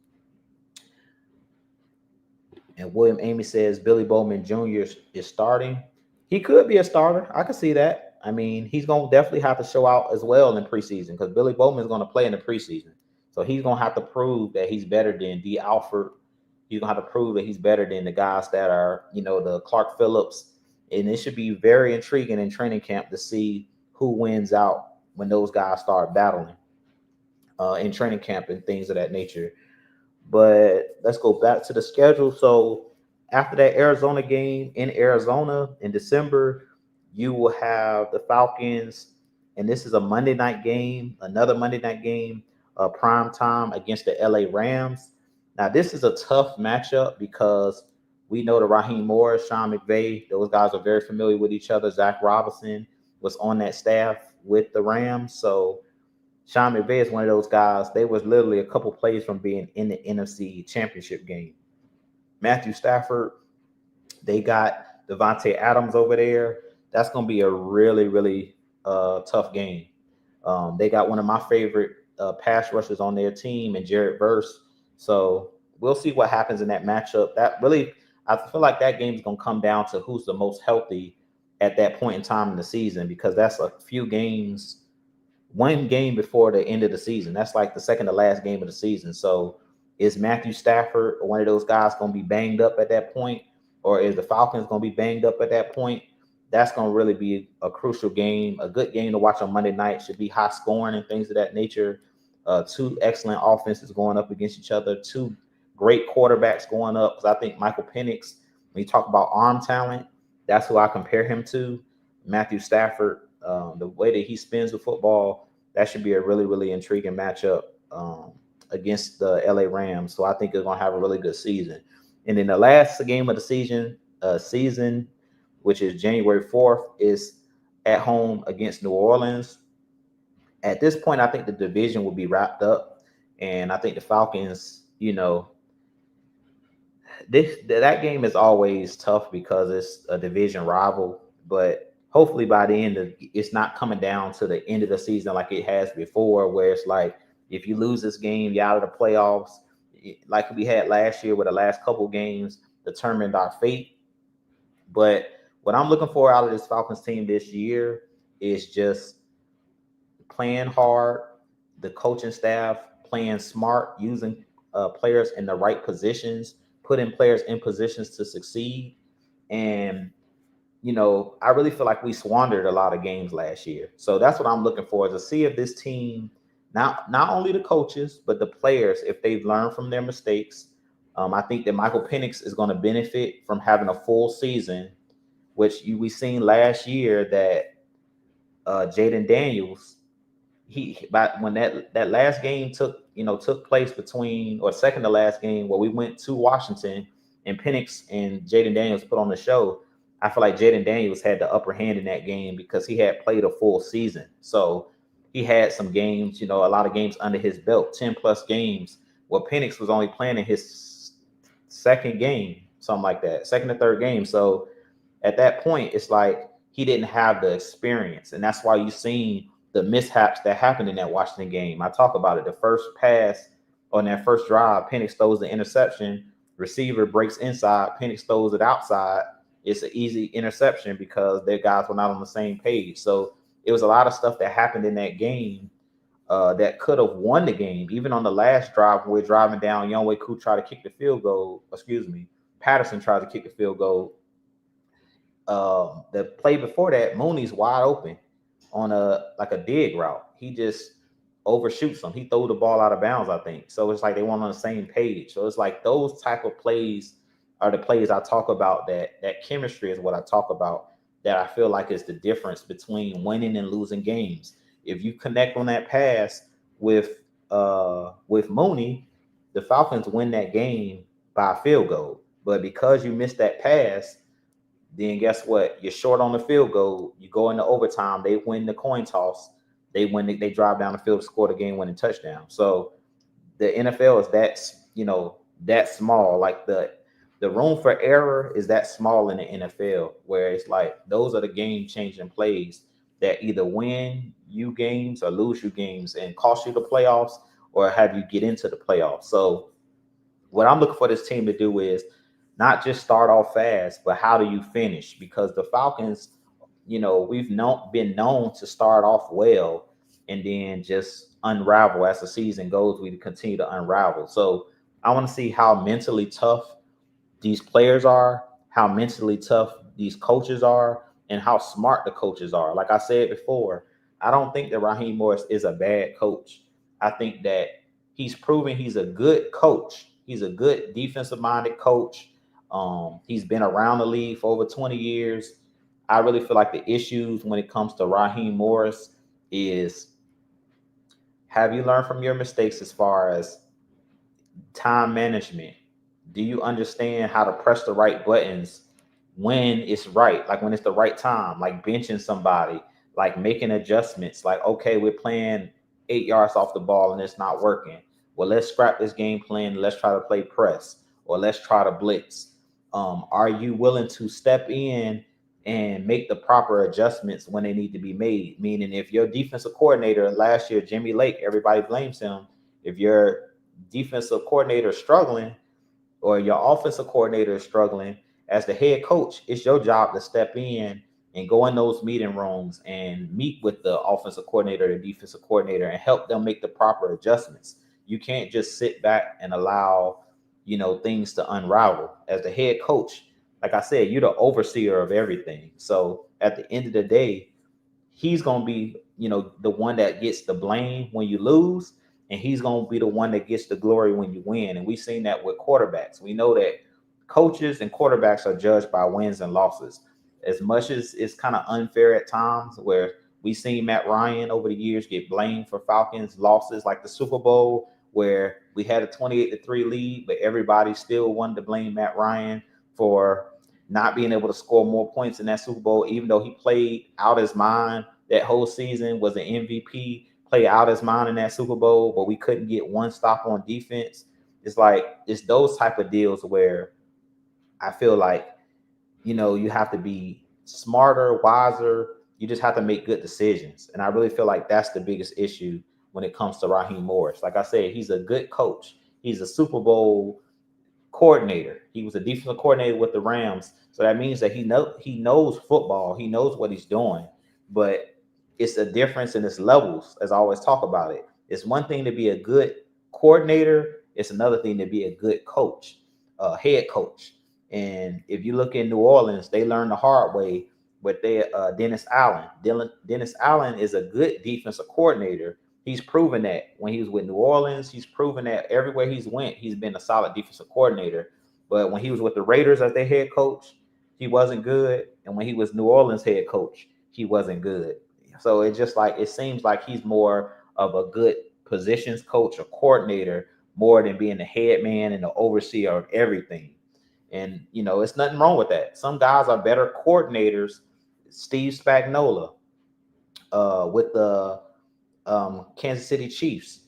And William Amy says Billy Bowman Jr. is starting. He could be a starter. I can see that. I mean, he's going to definitely have to show out as well in preseason, because Billy Bowman is going to play in the preseason. So he's going to have to prove that he's better than D. Alford. He's going to have to prove that he's better than the guys that are, the Clark Phillips. And it should be very intriguing in training camp to see who wins out when those guys start battling in training camp and things of that nature. But let's go back to the schedule. So after that Arizona game in Arizona in December, you will have the Falcons, and this is a Monday night game, another Monday night game, prime time against the LA Rams. Now, this is a tough matchup because we know that Raheem Morris, Sean McVay, those guys are very familiar with each other. Zach Robinson was on that staff with the Rams. So Sean McVay is one of those guys. They was literally a couple plays from being in the NFC Championship game. Matthew Stafford, they got Devontae Adams over there. That's going to be a really, really tough game. They got one of my favorite pass rushers on their team, and Jared Verse. So we'll see what happens in that matchup. I feel like that game is going to come down to who's the most healthy at that point in time in the season, because that's a few games, one game before the end of the season. That's like the second to last game of the season. So is Matthew Stafford or one of those guys going to be banged up at that point? Or is the Falcons going to be banged up at that point? that's going to really be a crucial game, a good game to watch on Monday night. Should be high scoring and things of that nature. Two excellent offenses going up against each other, two great quarterbacks going up. Because I think Michael Penix, when you talk about arm talent, that's who I compare him to. Matthew Stafford, the way that he spins the football, that should be a really, really intriguing matchup against the LA Rams. So I think they're going to have a really good season. And then the last game of the season, which is January 4th, is at home against New Orleans. At this point, I think the division will be wrapped up. And I think the Falcons, that game is always tough because it's a division rival. But hopefully by the end of it's not coming down to the end of the season like it has before, where it's like if you lose this game, you're out of the playoffs. Like we had last year, where the last couple games determined our fate. But what I'm looking for out of this Falcons team this year is just playing hard, the coaching staff playing smart, using players in the right positions, putting players in positions to succeed. And, I really feel like we squandered a lot of games last year. So that's what I'm looking for, is to see if this team, not only the coaches, but the players, if they've learned from their mistakes. I think that Michael Penix is going to benefit from having a full season, which we seen last year that Jaden Daniels, when that last game took place between, or second to last game, where we went to Washington and Penix and Jaden Daniels put on the show. I feel like Jaden Daniels had the upper hand in that game because he had played a full season. So he had some games, a lot of games under his belt, 10 plus games. Well, Penix was only playing in his second game, something like that, second or third game. So at that point, it's like he didn't have the experience. And that's why you've seen the mishaps that happened in that Washington game. I talk about it. The first pass on that first drive, Penix throws the interception. Receiver breaks inside. Penix throws it outside. It's an easy interception because their guys were not on the same page. So it was a lot of stuff that happened in that game that could have won the game. Even on the last drive, when we're driving down, Younghoe Koo tried to kick the field goal. Patterson tried to kick the field goal. The play before that, Mooney's wide open on a dig route. He just overshoots him. He threw the ball out of bounds, I think. So it's like they weren't on the same page. So it's like those type of plays are the plays I talk about. That chemistry is what I talk about, that I feel like is the difference between winning and losing games. If you connect on that pass with Mooney, the Falcons win that game by a field goal. But because you missed that pass, then guess what? You're short on the field goal. You go into overtime. They win the coin toss. They win. They drive down the field to score the game-winning touchdown. So the NFL is that small. Like the room for error is that small in the NFL, where it's like those are the game-changing plays that either win you games or lose you games and cost you the playoffs or have you get into the playoffs. So what I'm looking for this team to do is not just start off fast, but how do you finish? Because the Falcons, we've been known to start off well and then just unravel as the season goes. We continue to unravel. So I want to see how mentally tough these players are, how mentally tough these coaches are, and how smart the coaches are. Like I said before, I don't think that Raheem Morris is a bad coach. I think that he's proven he's a good coach. He's a good defensive-minded coach. He's been around the league for over 20 years. I really feel like the issues when it comes to Raheem Morris is, have you learned from your mistakes as far as time management? Do you understand how to press the right buttons when it's right? Like when it's the right time, like benching somebody, like making adjustments. Like, okay, we're playing 8 yards off the ball and it's not working. Well, let's scrap this game plan. Let's try to play press, or let's try to blitz. Are you willing to step in and make the proper adjustments when they need to be made? Meaning, if your defensive coordinator last year, Jimmy Lake, everybody blames him. If your defensive coordinator is struggling or your offensive coordinator is struggling, as the head coach, it's your job to step in and go in those meeting rooms and meet with the offensive coordinator, the defensive coordinator, and help them make the proper adjustments. You can't just sit back and allow things to unravel. As the head coach, like I said, you're the overseer of everything. So at the end of the day, he's gonna be, the one that gets the blame when you lose, and he's gonna be the one that gets the glory when you win. And we've seen that with quarterbacks. We know that coaches and quarterbacks are judged by wins and losses. As much as it's kind of unfair at times, where we've seen Matt Ryan over the years get blamed for Falcons losses, like the Super Bowl, where we had a 28-3 lead, but everybody still wanted to blame Matt Ryan for not being able to score more points in that Super Bowl, even though he played out his mind that whole season, was an MVP, played out his mind in that Super Bowl, but we couldn't get one stop on defense. It's like, it's those type of deals where I feel like, you have to be smarter, wiser. You just have to make good decisions. And I really feel like that's the biggest issue when it comes to Raheem Morris. Like I said, he's a good coach. He's a Super Bowl coordinator. He was a defensive coordinator with the Rams. So that means that he knows football. He knows what he's doing. But it's a difference in its levels, as I always talk about it. It's one thing to be a good coordinator. It's another thing to be a good coach, head coach. And if you look in New Orleans, they learned the hard way with their Dennis Allen. Dennis Allen is a good defensive coordinator. He's proven that when he was with New Orleans. He's proven that everywhere he's went, he's been a solid defensive coordinator. But when he was with the Raiders as their head coach, he wasn't good. And when he was New Orleans head coach, he wasn't good. So it's just like, it seems like he's more of a good positions coach or coordinator more than being the head man and the overseer of everything. And, it's nothing wrong with that. Some guys are better coordinators. Steve Spagnuolo with the Kansas City Chiefs,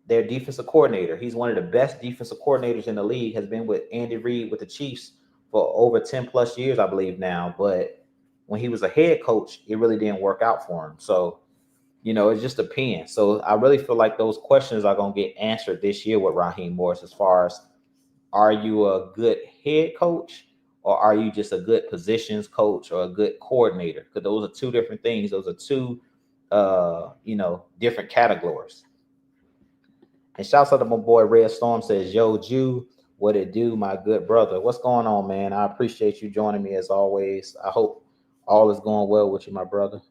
their defensive coordinator. He's one of the best defensive coordinators in the league, has been with Andy Reid with the Chiefs for over 10 plus years, I believe now. But when he was a head coach, it really didn't work out for him. So, it just depends. So I really feel like those questions are going to get answered this year with Raheem Morris, as far as, are you a good head coach, or are you just a good positions coach or a good coordinator? Because those are two different things. Those are two, different categories. And shouts out to my boy Red Storm, says, "Yo, Jew, what it do, my good brother? What's going on, man? I appreciate you joining me as always. I hope all is going well with you, my brother."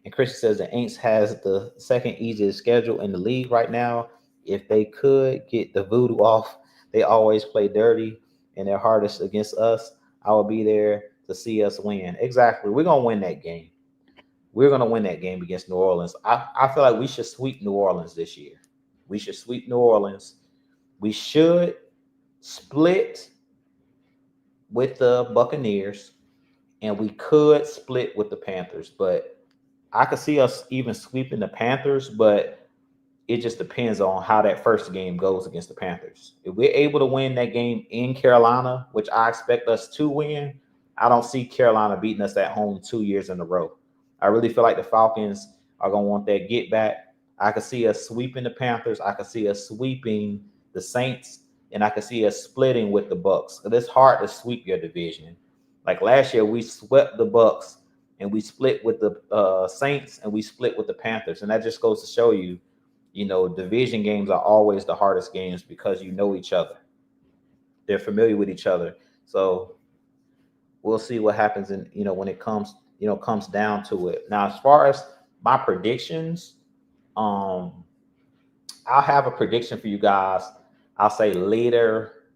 And Christian says the Aints has the second easiest schedule in the league right now. If they could get the voodoo off, they always play dirty and they're hardest against us. I will be there to see us win. Exactly. We're going to win that game. We're going to win that game against New Orleans. I feel like we should sweep New Orleans this year. We should sweep New Orleans. We should split with the Buccaneers, and we could split with the Panthers. But I could see us even sweeping the Panthers, but it just depends on how that first game goes against the Panthers. If we're able to win that game in Carolina, which I expect us to win, I don't see Carolina beating us at home 2 years in a row. I really feel like the Falcons are going to want that get back. I could see us sweeping the Panthers. I could see us sweeping the Saints, and I could see us splitting with the Bucks. It's hard to sweep your division. Like last year, we swept the Bucks, and we split with the Saints, and we split with the Panthers. And that just goes to show you, division games are always the hardest games because you know each other. They're familiar with each other. So we'll see what happens when it comes down to it. Now, as far as my predictions, I'll have a prediction for you guys. I'll say later,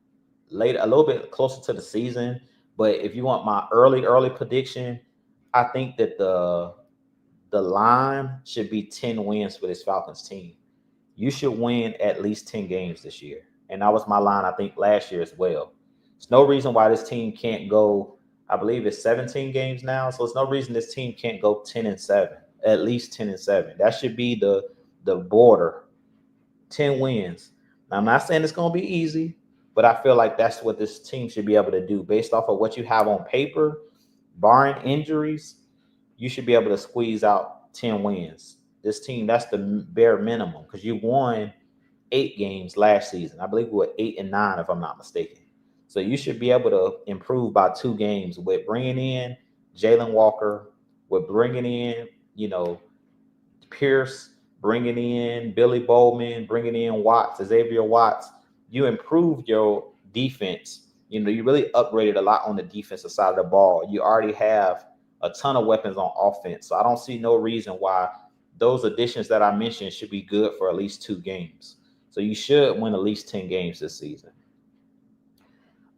a little bit closer to the season. But if you want my early prediction, I think that the line should be 10 wins for this Falcons team. You should win at least 10 games this year. And that was my line, I think, last year as well. There's no reason why this team can't go, I believe it's 17 games now. So there's no reason this team can't go 10-7, at least 10-7. That should be the border, 10 wins. Now, I'm not saying it's going to be easy, but I feel like that's what this team should be able to do based off of what you have on paper, barring injuries. You should be able to squeeze out 10 wins. This team, that's the bare minimum, because you won 8 games last season. I believe we were 8-9, if I'm not mistaken. So you should be able to improve by 2 games with bringing in Jalen Walker, with bringing in, Pierce, bringing in Billy Bowman, bringing in Xavier Watts. You improved your defense You really upgraded a lot on the defensive side of the ball. You already have a ton of weapons on offense. So I don't see no reason why those additions that I mentioned should be good for at least 2 games. So you should win at least 10 games this season.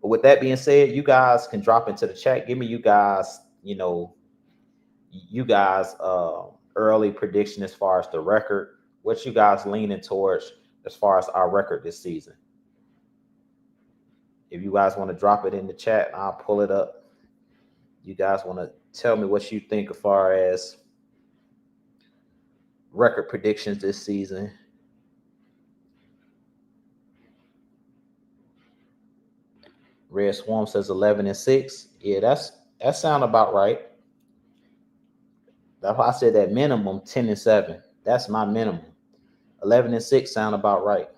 But with that being said, you guys can drop into the chat. Give me you guys early prediction as far as the record. What you guys leaning towards as far as our record this season? If you guys want to drop it in the chat, I'll pull it up. You guys want to tell me what you think as far as record predictions this season? Red Swarm says 11-6. Yeah, that sound about right. That's why I said that minimum 10-7. That's my minimum. 11-6 sound about right.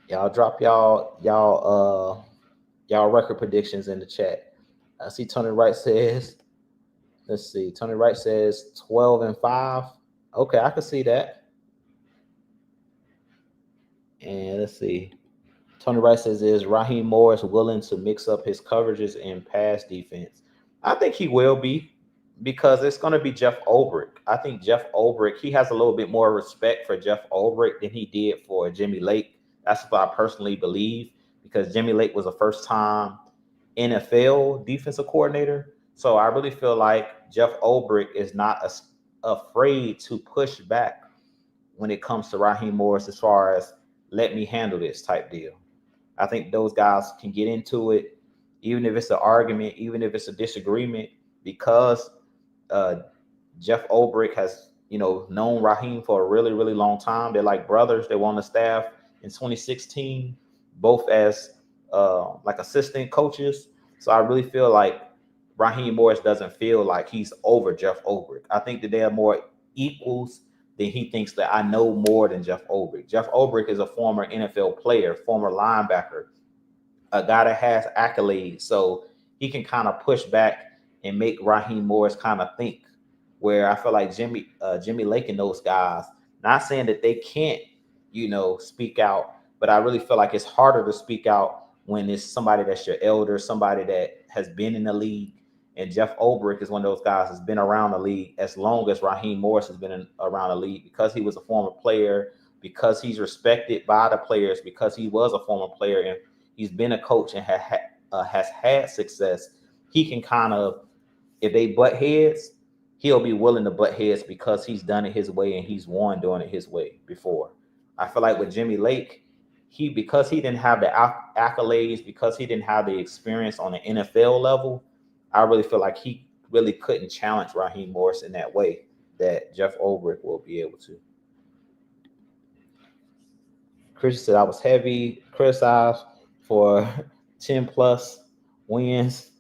Y'all drop y'all record predictions in the chat. I see Tony Wright says, let's see, Tony Wright says 12-5. Okay, I can see that. And let's see. Tony Wright says, is Raheem Morris willing to mix up his coverages and pass defense? I think he will be, because it's going to be Jeff Ulbrich. I think Jeff Ulbrich, he has a little bit more respect for Jeff Ulbrich than he did for Jimmy Lake. That's what I personally believe, because Jimmy Lake was a first-time NFL defensive coordinator. So I really feel like Jeff Ulbrich is not afraid to push back when it comes to Raheem Morris as far as let me handle this type deal. I think those guys can get into it, even if it's an argument, even if it's a disagreement, because Jeff Ulbrich has, known Raheem for a really, really long time. They're like brothers. They were on the staff in 2016, both as like assistant coaches. So I really feel like Raheem Morris doesn't feel like he's over Jeff Ulbrich. I think that they are more equals than he thinks that I know more than Jeff Ulbrich. Jeff Ulbrich is a former NFL player, former linebacker, a guy that has accolades. So he can kind of push back and make Raheem Morris kind of think, where I feel like Jimmy Lake and those guys, not saying that they can't, speak out, but I really feel like it's harder to speak out when it's somebody that's your elder, somebody that has been in the league. And Jeff Ulbrich is one of those guys that's been around the league as long as Raheem Morris has been around the league, because he was a former player, because he's respected by the players, because he was a former player and he's been a coach and has had success. He can kind of, if they butt heads, he'll be willing to butt heads because he's done it his way and he's won doing it his way before. I feel like with Jimmy Lake, because he didn't have the accolades, because he didn't have the experience on the NFL level, I really feel like he really couldn't challenge Raheem Morris in that way that Jeff Ulbrich will be able to. Chris said I was heavy criticized for 10 plus wins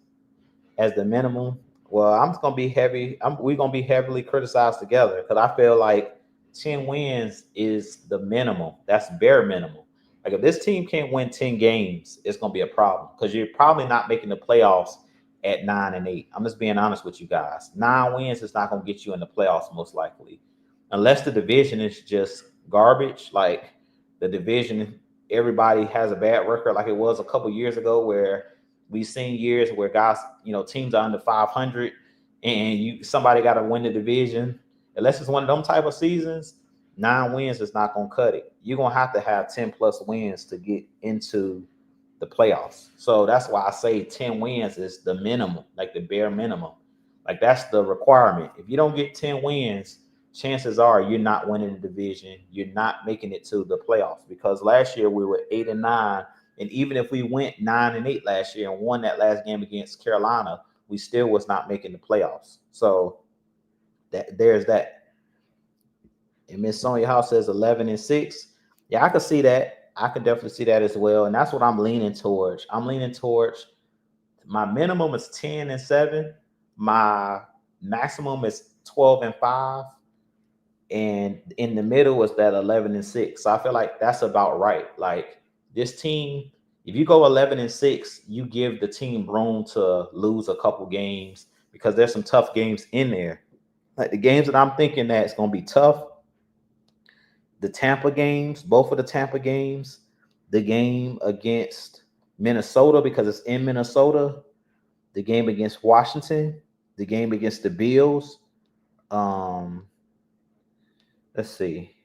as the minimum. Well, I'm just gonna be heavy. We're gonna be heavily criticized together, because I feel like 10 wins is the minimum. That's bare minimum. Like if this team can't win 10 games, it's gonna be a problem, because you're probably not making the playoffs at 9-8. I'm just being honest with you guys. 9 wins is not gonna get you in the playoffs most likely, unless the division is just garbage. Like the division, everybody has a bad record, like it was a couple years ago, where we've seen years where guys, teams are under 500, and somebody got to win the division. Unless it's one of them type of seasons, 9 wins is not going to cut it. You're going to have 10 plus wins to get into the playoffs. So that's why I say 10 wins is the minimum, like the bare minimum. Like that's the requirement. If you don't get 10 wins, chances are you're not winning the division. You're not making it to the playoffs, because last year we were 8-9. And even if we went 9-8 last year and won that last game against Carolina, we still was not making the playoffs. So there's that. And Miss Sonia House says 11-6. Yeah, I can see that. I can definitely see that as well. And that's what I'm leaning towards. I'm leaning towards, my minimum is 10-7. My maximum is 12-5. And in the middle is that 11-6. So I feel like that's about right. Like this team, if you go 11-6, you give the team room to lose a couple games, because there's some tough games in there. Like the games that I'm thinking that's going to be tough, the Tampa games, both of the Tampa games, the game against Minnesota because it's in Minnesota, the game against Washington, the game against the Bills. Um, let's see.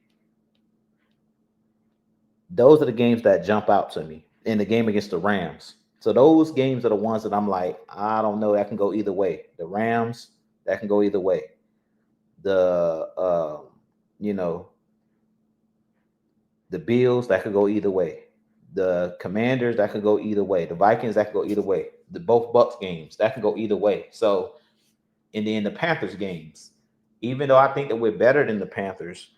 Those are the games that jump out to me. In the game against the Rams. So those games are the ones that I'm like, I don't know, that can go either way. The Rams, that can go either way. The you know, the Bills, that could go either way. The Commanders, that could go either way. The Vikings, that could go either way. The both Bucks games, that could go either way. So, and then the Panthers games, even though I think that we're better than the Panthers,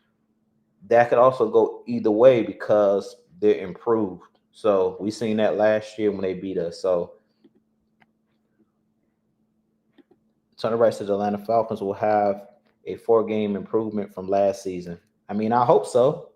that could also go either way because they're improved. So we seen that last year when they beat us. So Turner Wright said the Atlanta Falcons will have a 4-game improvement from last season. I mean, I hope so.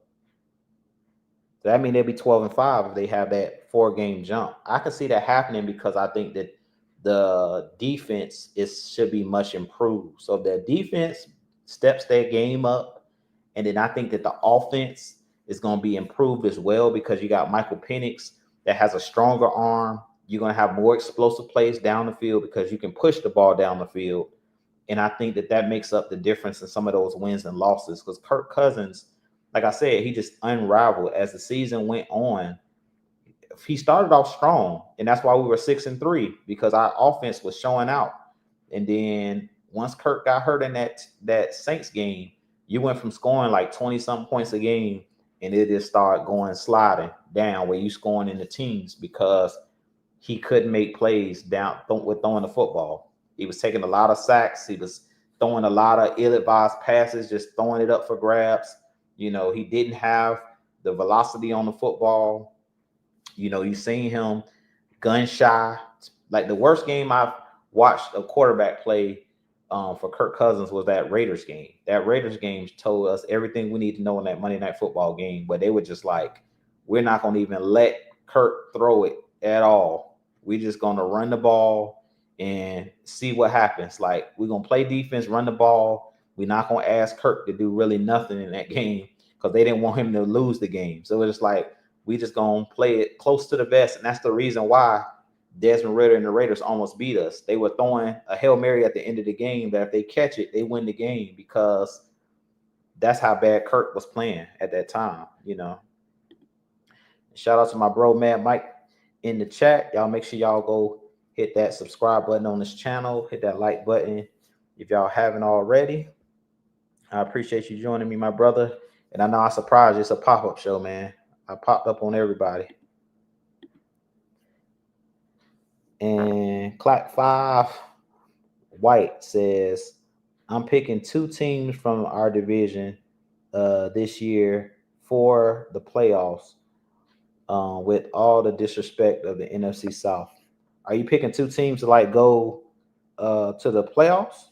That means they'll be 12-5 if they have that 4-game jump. I can see that happening because I think that the defense should be much improved. So if the defense steps their game up, and then I think that the offense is going to be improved as well because you got Michael Penix that has a stronger arm. You're going to have more explosive plays down the field because you can push the ball down the field. And I think that makes up the difference in some of those wins and losses because Kirk Cousins, like I said, he just unraveled as the season went on. He started off strong, and that's why we were 6-3 because our offense was showing out. And then once Kirk got hurt in that Saints game, you went from scoring like 20-something points a game, and it just started going sliding down where you scoring in the teens because he couldn't make plays down with throwing the football. He was taking a lot of sacks. He was throwing a lot of ill-advised passes, just throwing it up for grabs. He didn't have the velocity on the football. You've seen him gun shy. Like the worst game I've watched a quarterback play for Kirk Cousins was that Raiders game. That Raiders game told us everything we need to know in that Monday Night Football game. But they were just like, we're not going to even let Kirk throw it at all. We're just going to run the ball and see what happens. Like, we're going to play defense, run the ball. We're not going to ask Kirk to do really nothing in that game because they didn't want him to lose the game. So it's like, we just going to play it close to the vest. And that's the reason why Desmond Ridder and the Raiders almost beat us. They were throwing a Hail Mary at the end of the game that if they catch it, they win the game because that's how bad Kirk was playing at that time, Shout out to my bro, Mad Mike, in the chat. Y'all make sure y'all go hit that subscribe button on this channel. Hit that like button if y'all haven't already. I appreciate you joining me, my brother. And I know I surprised you. It's a pop-up show, man. I popped up on everybody. And Clack 5 White says, I'm picking 2 teams from our division this year for the playoffs with all the disrespect of the NFC South. Are you picking 2 teams to go to the playoffs?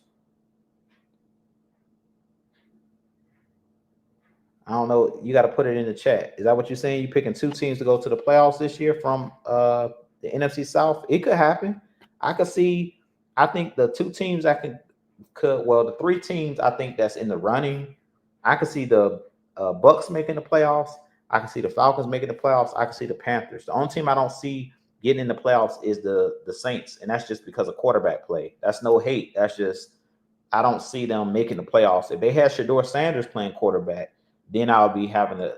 I don't know. You got to put it in the chat. Is that what you're saying? You picking 2 teams to go to the playoffs this year from the NFC South? It could happen. I could see. I think the 2 teams the 3 teams I think that's in the running. I could see the Bucks making the playoffs. I can see the Falcons making the playoffs. I can see the Panthers. The only team I don't see getting in the playoffs is the Saints, and that's just because of quarterback play. That's no hate. That's just I don't see them making the playoffs. If they had Shedeur Sanders playing quarterback, then I would be having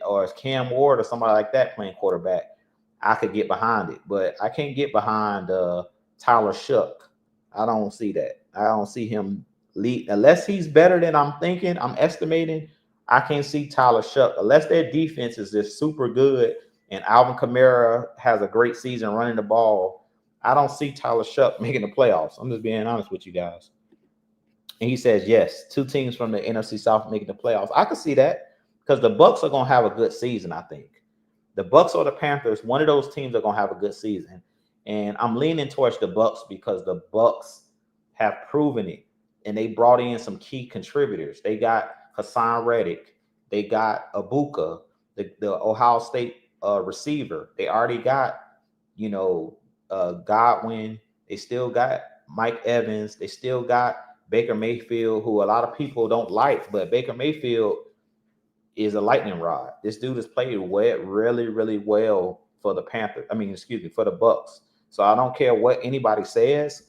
or as Cam Ward or somebody like that playing quarterback, I could get behind it. But I can't get behind Tyler Shook. I don't see that. I don't see him lead unless he's better than I'm thinking. I'm estimating. I can't see Tyler Shook unless their defense is just super good and Alvin Kamara has a great season running the ball. I don't see Tyler Shook making the playoffs. I'm just being honest with you guys. And he says, yes, 2 teams from the NFC South making the playoffs. I can see that because the Bucks are going to have a good season, I think. The Bucks or the Panthers, one of those teams are going to have a good season. And I'm leaning towards the Bucks because the Bucks have proven it. And they brought in some key contributors. They got Hassan Reddick. They got Abuka, the Ohio State receiver. They already got, Godwin. They still got Mike Evans. They still got Baker Mayfield, who a lot of people don't like, but Baker Mayfield is a lightning rod. This dude has played really, really well for the Panthers. I mean, excuse me, for the Bucks. So I don't care what anybody says.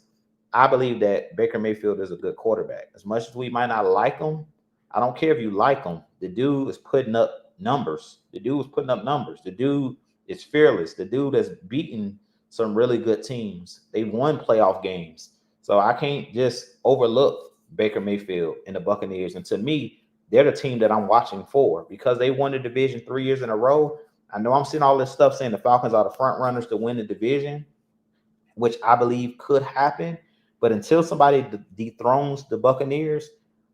I believe that Baker Mayfield is a good quarterback. As much as we might not like him, I don't care if you like him. The dude is putting up numbers. The dude is putting up numbers. The dude is fearless. The dude has beaten some really good teams. They won playoff games. So I can't just overlook Baker Mayfield and the Buccaneers. And to me, they're the team that I'm watching for because they won the division 3 years in a row. I know I'm seeing all this stuff saying the Falcons are the front runners to win the division, which I believe could happen. But until somebody dethrones the Buccaneers,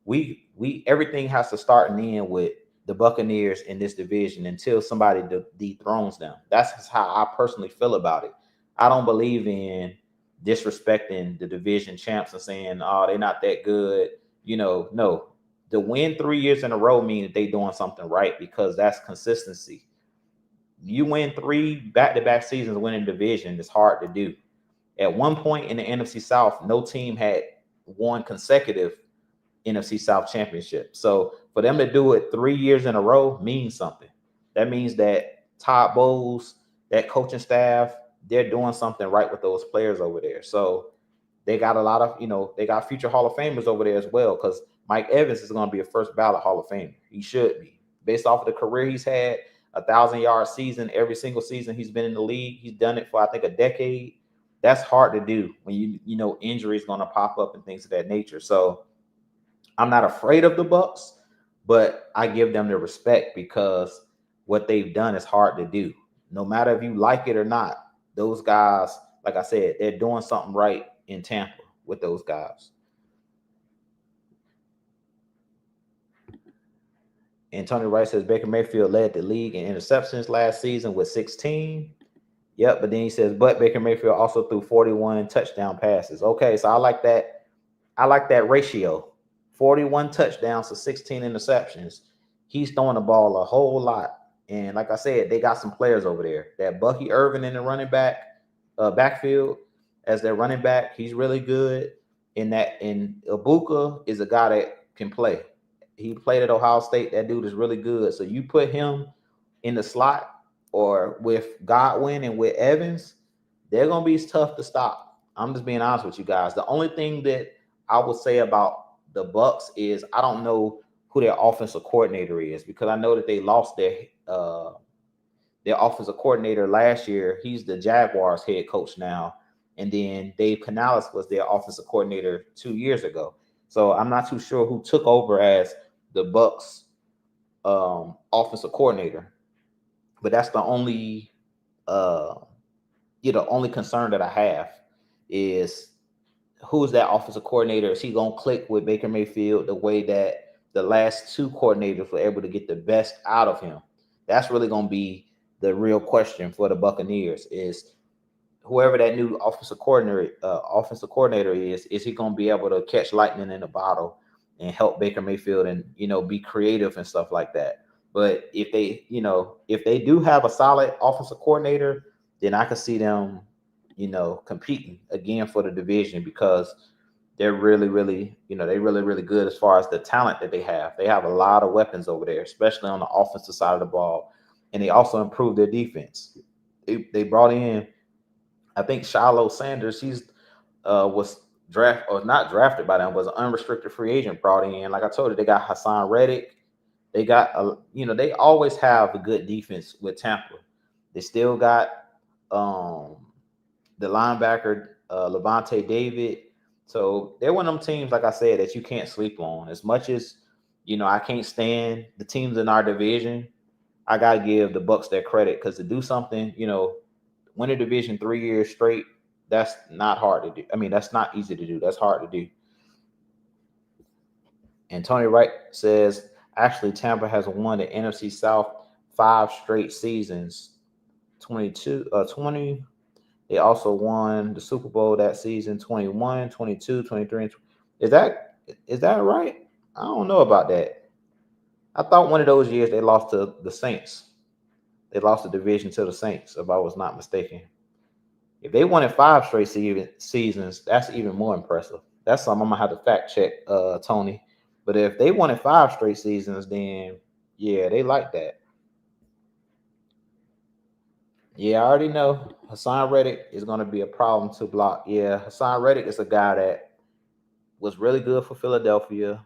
we everything has to start and end with the Buccaneers in this division until somebody dethrones them. That's how I personally feel about it. I don't believe in disrespecting the division champs and saying, "Oh, they're not that good." No. The win 3 years in a row means that they're doing something right because that's consistency. You win 3 back-to-back seasons winning division, it's hard to do. At one point in the NFC South, no team had won consecutive NFC South championship. So for them to do it 3 years in a row means something. That means that Todd Bowles, that coaching staff, they're doing something right with those players over there. So they got a lot of, they got future Hall of Famers over there as well because Mike Evans is going to be a first ballot Hall of Famer. He should be. Based off of the career he's had, 1,000-yard season, every single season he's been in the league. He's done it for, I think, a decade. That's hard to do when you know injuries going to pop up and things of that nature. So I'm not afraid of the Bucks, but I give them the respect because what they've done is hard to do. No matter if you like it or not, those guys, like I said, they're doing something right in Tampa with those guys. And Tony Wright says Baker Mayfield led the league in interceptions last season with 16. Yep, but then he says, but Baker Mayfield also threw 41 touchdown passes. Okay, so I like that. I like that ratio. 41 touchdowns to 16 interceptions. He's throwing the ball a whole lot. And like I said, they got some players over there. That Bucky Irvin in the running backfield as their running back, he's really good. And Ibuka is a guy that can play. He played at Ohio State. That dude is really good. So you put him in the slot or with Godwin and with Evans, they're going to be tough to stop. I'm just being honest with you guys. The only thing that I would say about the Bucks is I don't know who their offensive coordinator is because I know that they lost their offensive coordinator last year. He's the Jaguars head coach now. And then Dave Canales was their offensive coordinator 2 years ago. So I'm not too sure who took over as the Bucks offensive coordinator. But that's the only only concern that I have is who's that offensive coordinator? Is he gonna click with Baker Mayfield the way that the last 2 coordinators were able to get the best out of him? That's really gonna be the real question for the Buccaneers is whoever that new offensive coordinator is he gonna be able to catch lightning in a bottle and help Baker Mayfield and be creative and stuff like that. But if they do have a solid offensive coordinator, then I could see them, competing again for the division because they're really, really, really good as far as the talent that they have. They have a lot of weapons over there, especially on the offensive side of the ball. And they also improved their defense. They brought in, I think, Shiloh Sanders. He's was not drafted by them, was an unrestricted free agent brought in. Like I told you, they got Hassan Reddick. They got, they always have a good defense with Tampa. They still got the linebacker, Levante David. So they're one of them teams, like I said, that you can't sleep on. As much as, I can't stand the teams in our division, I got to give the Bucks their credit because to do something, win a division 3 years straight, that's not hard to do. I mean, that's not easy to do. That's hard to do. And Tony Wright says, actually, Tampa has won the NFC South 5 straight seasons. 20. They also won the Super Bowl that season, 21, 22, 23. Is that right? I don't know about that. I thought one of those years they lost to the Saints. They lost the division to the Saints, if I was not mistaken. If they won it 5 straight seasons, that's even more impressive. That's something I'm going to have to fact check, Tony. But if they won it 5 straight seasons, then Yeah, they like that. Yeah, I already know Hassan Reddick is going to be a problem to block. Yeah, Hassan Reddick is a guy that was really good for Philadelphia.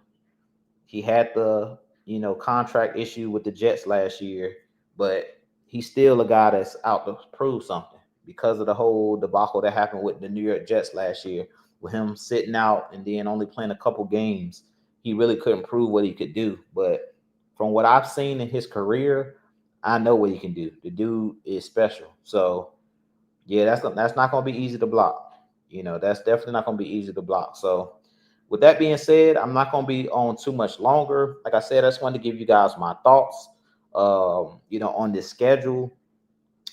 He had the contract issue with the Jets last year, but he's still a guy that's out to prove something because of the whole debacle that happened with the New York Jets last year, with him sitting out and then only playing a couple games. He really couldn't prove what he could do. But from what I've seen in his career, I know what he can do. The dude is special. So yeah, that's not gonna be easy to block. That's definitely not gonna be easy to block. So with that being said, I'm not gonna be on too much longer. Like I said, I just wanted to give you guys my thoughts. On this schedule.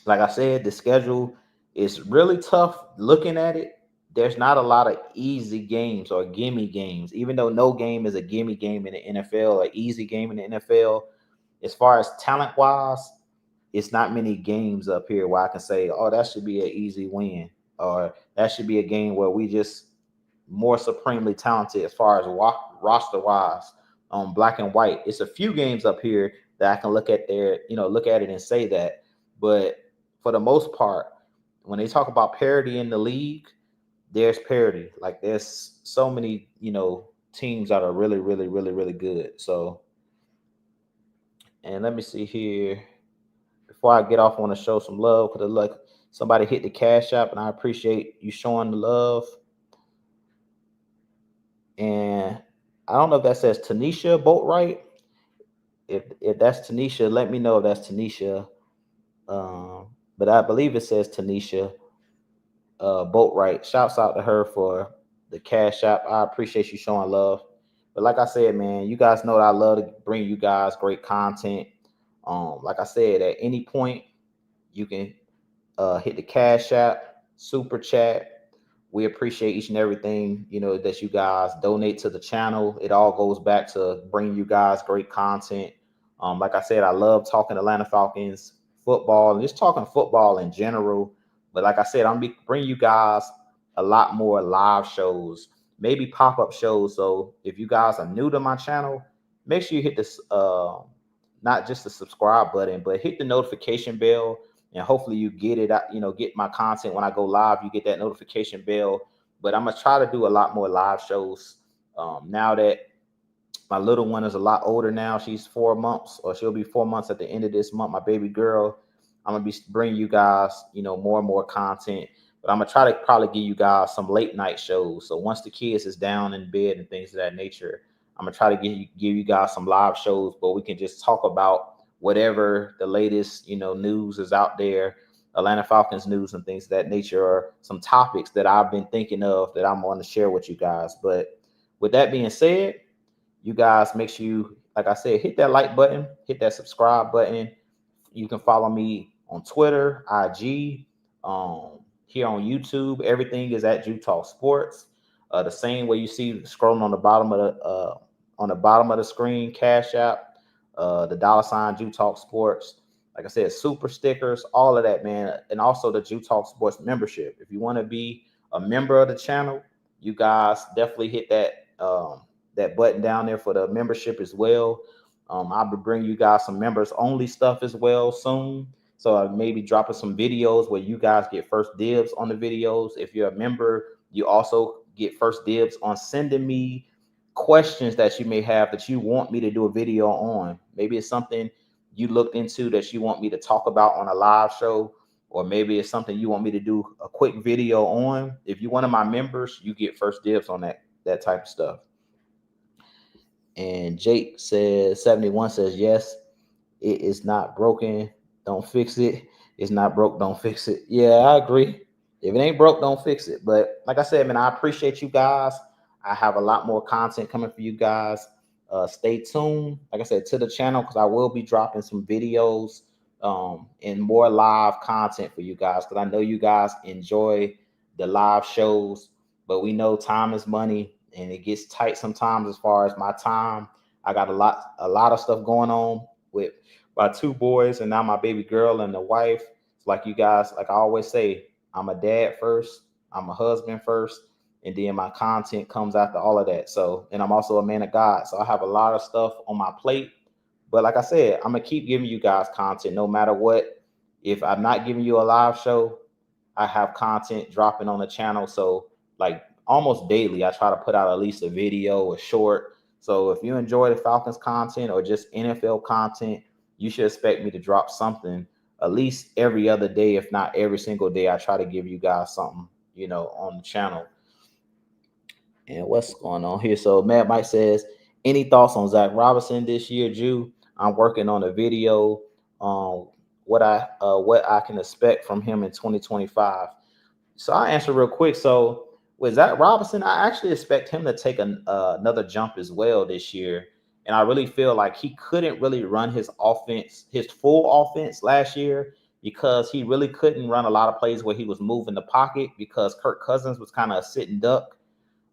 Like I said, the schedule is really tough looking at it. There's not a lot of easy games or gimme games, even though no game is a gimme game in the NFL or easy game in the NFL. As far as talent wise, it's not many games up here where I can say, oh, that should be an easy win, or that should be a game where we just more supremely talented as far as roster wise, black and white. It's a few games up here that I can look at it and say that. But for the most part, when they talk about parity in the league, there's parity. Like there's so many, teams that are really, really, really, really good. So, and let me see here. Before I get off, I want to show some love because look, somebody hit the cash app, and I appreciate you showing the love. And I don't know if that says Tanisha Boatwright. If that's Tanisha, let me know if that's Tanisha. But I believe it says Tanisha Boatwright. Shouts out to her for the cash app. I appreciate you showing love. But like I said, man, you guys know that I love to bring you guys great content. Like I said, at any point you can hit the cash app, super chat. We appreciate each and everything, that you guys donate to the channel. It all goes back to bringing you guys great content. Like I said, I love talking Atlanta Falcons football and just talking football in general. But like I said, I'm bringing you guys a lot more live shows, maybe pop-up shows. So if you guys are new to my channel, make sure you hit this, not just the subscribe button, but hit the notification bell, and hopefully you get it, get my content when I go live. You get that notification bell. But I'm gonna try to do a lot more live shows, now that my little one is a lot older now. She's 4 months, or she'll be 4 months at the end of this month. My baby girl. I'm gonna be bringing you guys, more and more content. But I'm gonna try to probably give you guys some late night shows. So once the kids is down in bed and things of that nature, I'm gonna try to give you guys some live shows, but we can just talk about whatever the latest, news is out there, Atlanta Falcons news and things of that nature, or some topics that I've been thinking of that I'm going to share with you guys. But with that being said, you guys make sure you, like I said, hit that like button, hit that subscribe button. You can follow me on Twitter, IG, here on YouTube. Everything is at Jew Talk Sports. The same way you see scrolling on the bottom of the screen, Cash App, the $ Jew Talk Sports. Like I said, super stickers, all of that, man, and also the Jew Talk Sports membership. If you want to be a member of the channel, you guys definitely hit that button down there for the membership as well. I'll be bringing you guys some members only stuff as well soon. So I may be dropping some videos where you guys get first dibs on the videos. If you're a member, you also get first dibs on sending me questions that you may have that you want me to do a video on. Maybe it's something you looked into that you want me to talk about on a live show, or maybe it's something you want me to do a quick video on. If you're one of my members, you get first dibs on that type of stuff. And Jake says 71 says yes, it is not broken, don't fix it. It's not broke, don't fix it. Yeah, I agree. If it ain't broke, don't fix it. But like I said, man, I appreciate you guys. I have a lot more content coming for you guys. Stay tuned, like I said, to the channel, because I will be dropping some videos, and more live content for you guys, because I know you guys enjoy the live shows, but we know time is money and it gets tight sometimes as far as my time. I got a lot of stuff going on with my two boys and now my baby girl and the wife. It's like you guys, like I always say, I'm a dad first, I'm a husband first, and then my content comes after all of that. So, and I'm also a man of God. So I have a lot of stuff on my plate. But like I said, I'm gonna keep giving you guys content no matter what. If I'm not giving you a live show, I have content dropping on the channel. So like almost daily, I try to put out at least a video, a short. So if you enjoy the Falcons content or just NFL content, you should expect me to drop something at least every other day, if not every single day. I try to give you guys something, on the channel. And what's going on here? So Matt Mike says, any thoughts on Zach Robinson this year, Jew? I'm working on a video on what I can expect from him in 2025. So I'll answer real quick. So with Zach Robinson, I actually expect him to take another jump as well this year. And I really feel like he couldn't really run his offense, his full offense last year, because he really couldn't run a lot of plays where he was moving the pocket because Kirk Cousins was kind of a sitting duck.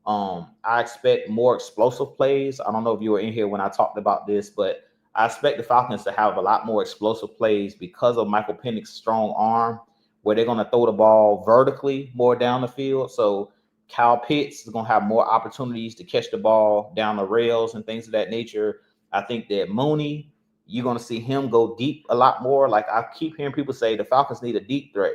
I expect more explosive plays. I don't know if you were in here when I talked about this, but I expect the Falcons to have a lot more explosive plays because of Michael Penix's strong arm, where they're going to throw the ball vertically more down the field. So Kyle Pitts is going to have more opportunities to catch the ball down the rails and things of that nature. I think that Mooney, you're going to see him go deep a lot more. Like I keep hearing people say the Falcons need a deep threat.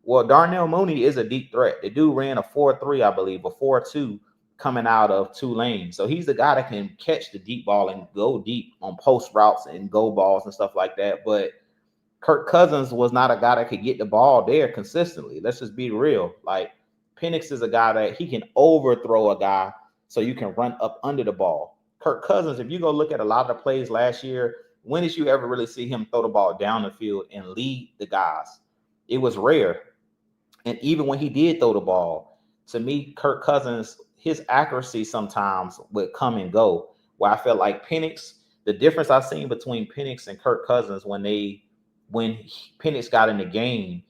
Well, Darnell Mooney is a deep threat. The dude ran a 4.3, I believe, a 4.2 coming out of Tulane. So he's the guy that can catch the deep ball and go deep on post routes and go balls and stuff like that. But Kirk Cousins was not a guy that could get the ball there consistently. Let's just be real. Like Penix is a guy that he can overthrow a guy so you can run up under the ball. Kirk Cousins, if you go look at a lot of the plays last year, when did you ever really see him throw the ball down the field and lead the guys? It was rare. And even when he did throw the ball, to me, Kirk Cousins, his accuracy sometimes would come and go. Where I felt like Penix, the difference I've seen between Penix and Kirk Cousins when Penix got in the game,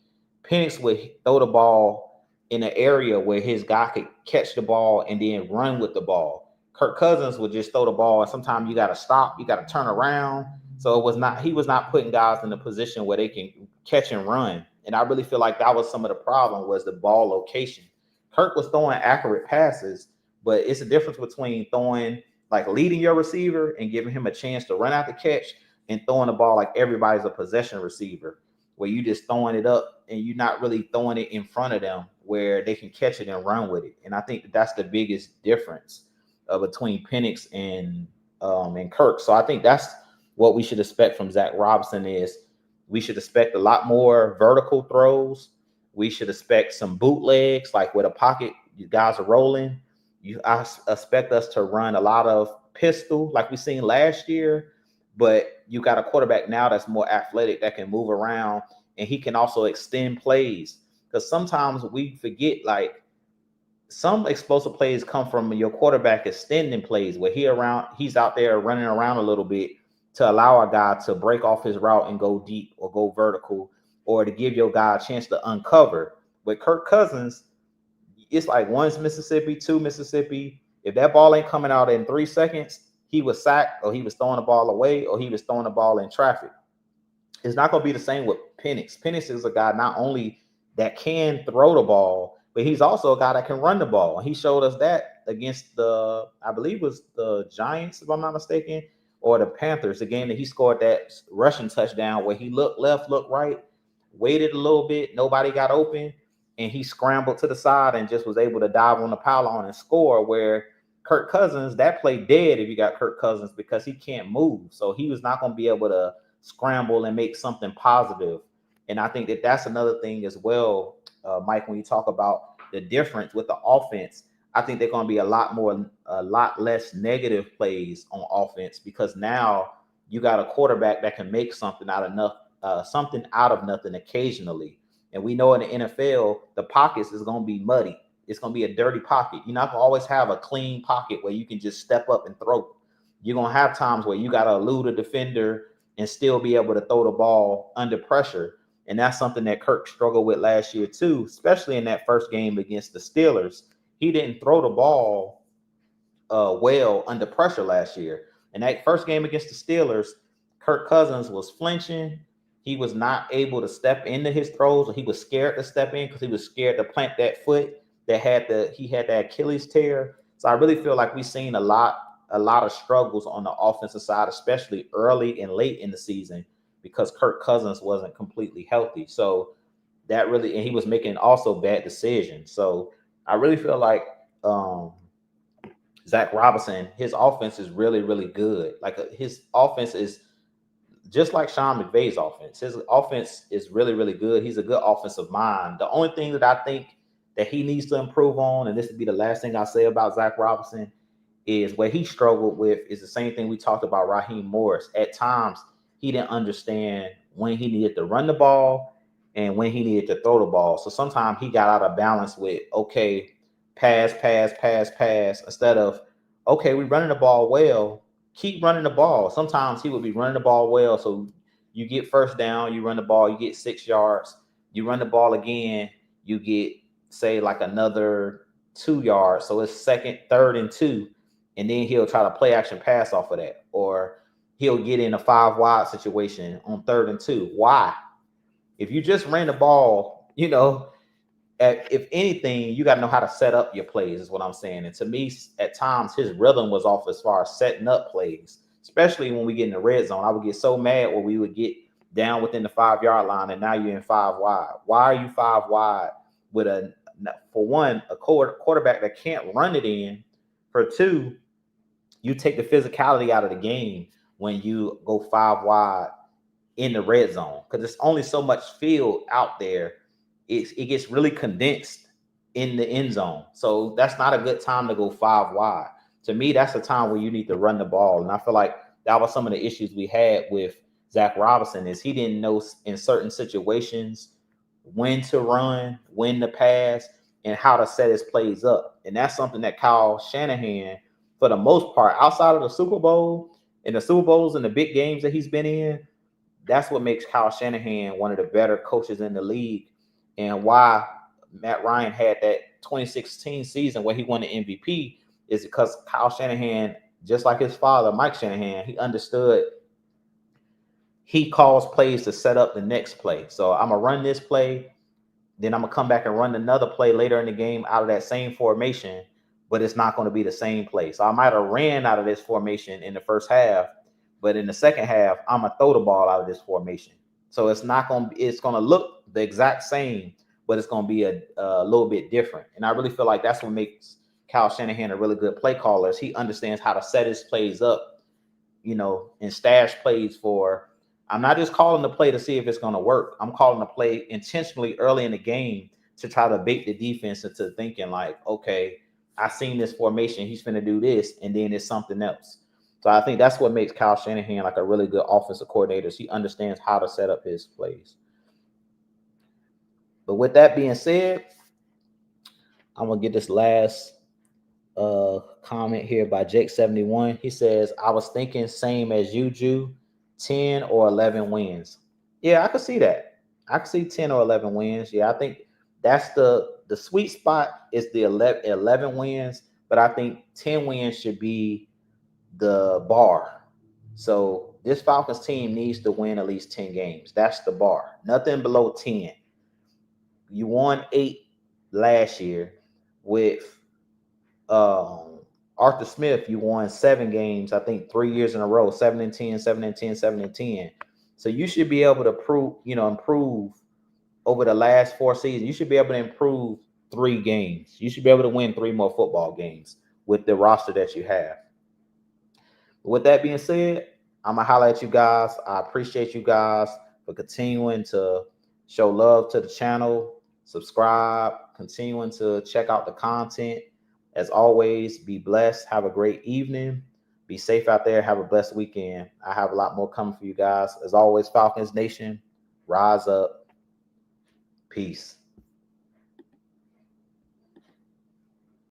Penix would throw the ball in an area where his guy could catch the ball and then run with the ball. Kirk Cousins would just throw the ball, and sometimes you got to stop, you got to turn around. So he was not putting guys in a position where they can catch and run. And I really feel like that was some of the problem, was the ball location. Kirk was throwing accurate passes, but it's a difference between throwing, like leading your receiver and giving him a chance to run out the catch, and throwing the ball like everybody's a possession receiver, where you just throwing it up and you're not really throwing it in front of them where they can catch it and run with it. And I think that's the biggest difference between Penix and Kirk. So I think that's what we should expect from Zach Robinson. Is we should expect a lot more vertical throws. We should expect some bootlegs, like where the pocket, you guys are rolling. I expect us to run a lot of pistol like we seen last year, but you got a quarterback now that's more athletic, that can move around, and he can also extend plays. Because sometimes we forget, like some explosive plays come from your quarterback extending plays where he's out there running around a little bit to allow a guy to break off his route and go deep or go vertical, or to give your guy a chance to uncover. With Kirk Cousins, it's like one's Mississippi, two Mississippi. If that ball ain't coming out in 3 seconds, he was sacked, or he was throwing the ball away, or he was throwing the ball in traffic. It's not going to be the same with Penix. Penix is a guy not only that can throw the ball, but he's also a guy that can run the ball. And he showed us that against I believe it was the Giants, if I'm not mistaken, or the Panthers, the game that he scored that rushing touchdown where he looked left, looked right, waited a little bit, nobody got open, and he scrambled to the side and just was able to dive on the pylon and score, where Kirk Cousins, that play dead if you got Kirk Cousins, because he can't move. So he was not going to be able to scramble and make something positive. And I think that that's another thing as well, Mike, when you talk about the difference with the offense. I think they're going to be a lot less negative plays on offense, because now you got a quarterback that can make something out of nothing occasionally. And we know in the NFL, the pockets is going to be muddy. It's going to be a dirty pocket. You're not going to always have a clean pocket where you can just step up and throw. You're going to have times where you got to elude a defender and still be able to throw the ball under pressure. And that's something that Kirk struggled with last year too, especially in that first game against the Steelers. He didn't throw the ball well under pressure last year. And that first game against the Steelers, Kirk Cousins was flinching. He was not able to step into his throws, or he was scared to step in because he was scared to plant that foot he had that Achilles tear. So I really feel like we've seen a lot a lot of struggles on the offensive side, especially early and late in the season, because Kirk Cousins wasn't completely healthy. So that really, and he was making also bad decisions. So I really feel like Zach Robinson, his offense is really, really good. Like his offense is just like Sean McVay's offense. His offense is really, really good. He's a good offensive mind. The only thing that I think that he needs to improve on, and this would be the last thing I say about Zach Robinson, is where he struggled with is the same thing we talked about Raheem Morris. At times, he didn't understand when he needed to run the ball and when he needed to throw the ball. So sometimes he got out of balance with, okay, pass, instead of, okay, we're running the ball well, keep running the ball. Sometimes he would be running the ball well. So you get first down, you run the ball, you get 6 yards, you run the ball again, you get, say, like another 2 yards. So it's second, third, and 2. And then he'll try to play action pass off of that. Or he'll get in a 5 wide situation on 3rd and 2. Why? If you just ran the ball, if anything, you got to know how to set up your plays, is what I'm saying. And to me, at times, his rhythm was off as far as setting up plays, especially when we get in the red zone. I would get so mad when we would get down within the 5-yard line, and now you're in 5 wide. Why are you 5 wide with for one, a quarterback that can't run it in? For two, you take the physicality out of the game when you go 5 wide in the red zone, because there's only so much field out there. It gets really condensed in the end zone. So that's not a good time to go 5 wide. To me, that's a time where you need to run the ball. And I feel like that was some of the issues we had with Zach Robinson, is he didn't know in certain situations when to run, when to pass, and how to set his plays up. And that's something that Kyle Shanahan, for the most part, outside of the Super Bowl and the Super Bowls and the big games that he's been in, that's what makes Kyle Shanahan one of the better coaches in the league, and why Matt Ryan had that 2016 season where he won the MVP is because Kyle Shanahan, just like his father, Mike Shanahan, he understood he calls plays to set up the next play. So I'm going to run this play, then I'm going to come back and run another play later in the game out of that same formation, but it's not going to be the same play. So I might have ran out of this formation in the first half, but in the second half, I'm going to throw the ball out of this formation. So it's going to look the exact same, but it's going to be a little bit different. And I really feel like that's what makes Kyle Shanahan a really good play caller, is he understands how to set his plays up, and stash plays for. I'm not just calling the play to see if it's going to work. I'm calling the play intentionally early in the game to try to bait the defense into thinking like, okay, I seen this formation, he's going to do this, and then it's something else. So I think that's what makes Kyle Shanahan like a really good offensive coordinator. He understands how to set up his plays. But with that being said, I'm going to get this last comment here by Jake71. He says, I was thinking same as you, Ju, 10 or 11 wins. Yeah, I could see that. I could see 10 or 11 wins. Yeah, I think that's the sweet spot is the 11 wins, but I think 10 wins should be the bar. So this Falcons team needs to win at least 10 games. That's the bar. Nothing below 10. You won 8 last year with Arthur Smith. You won 7 games, I think 3 years in a row, 7-10, 7-10, 7-10. So you should be able to improve over the last 4 seasons. You should be able to improve 3 games. You should be able to win 3 more football games with the roster that you have. With that being said, I'm going to holler at you guys. I appreciate you guys for continuing to show love to the channel, subscribe, continuing to check out the content. As always, be blessed. Have a great evening. Be safe out there. Have a blessed weekend. I have a lot more coming for you guys. As always, Falcons Nation, rise up. Peace.